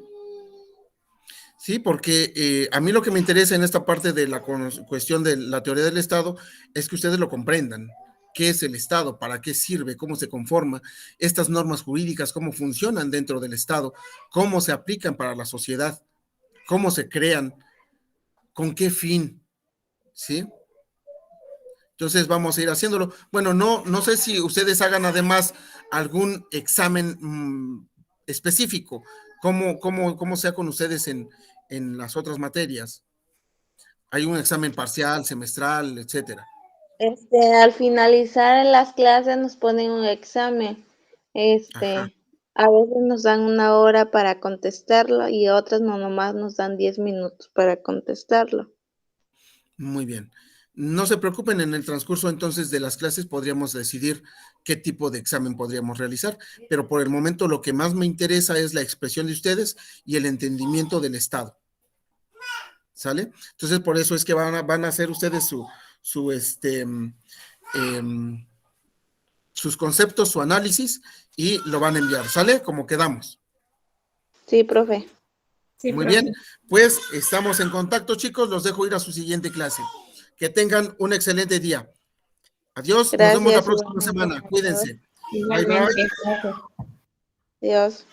A: Sí, porque a mí lo que me interesa en esta parte de la cuestión de la teoría del Estado es que ustedes lo comprendan. ¿Qué es el Estado? ¿Para qué sirve? ¿Cómo se conforma? Estas normas jurídicas, ¿cómo funcionan dentro del Estado? ¿Cómo se aplican para la sociedad? ¿Cómo se crean? ¿Con qué fin? ¿Sí? Entonces vamos a ir haciéndolo. Bueno, no sé si ustedes hagan además algún examen específico. ¿Cómo sea con ustedes en las otras materias? Hay un examen parcial, semestral, etcétera.
B: Al finalizar las clases nos ponen un examen.
A: Ajá.
B: A veces nos dan 1 hora para contestarlo y otras no, nomás nos dan 10 minutos para contestarlo.
A: Muy bien. No se preocupen, en el transcurso entonces de las clases podríamos decidir qué tipo de examen podríamos realizar, pero por el momento lo que más me interesa es la expresión de ustedes y el entendimiento del Estado. ¿Sale? Entonces por eso es que van a hacer ustedes sus conceptos, su análisis y lo van a enviar. ¿Sale? Como quedamos.
B: Sí, profe.
D: Sí,
A: Muy
D: profe.
A: bien, pues estamos en contacto, chicos. Los dejo ir a su siguiente clase. Que tengan un excelente día. Adiós, nos vemos la
B: Gracias.
A: próxima semana. Cuídense. Bye, bye.
D: Igualmente. Gracias.
B: Adiós.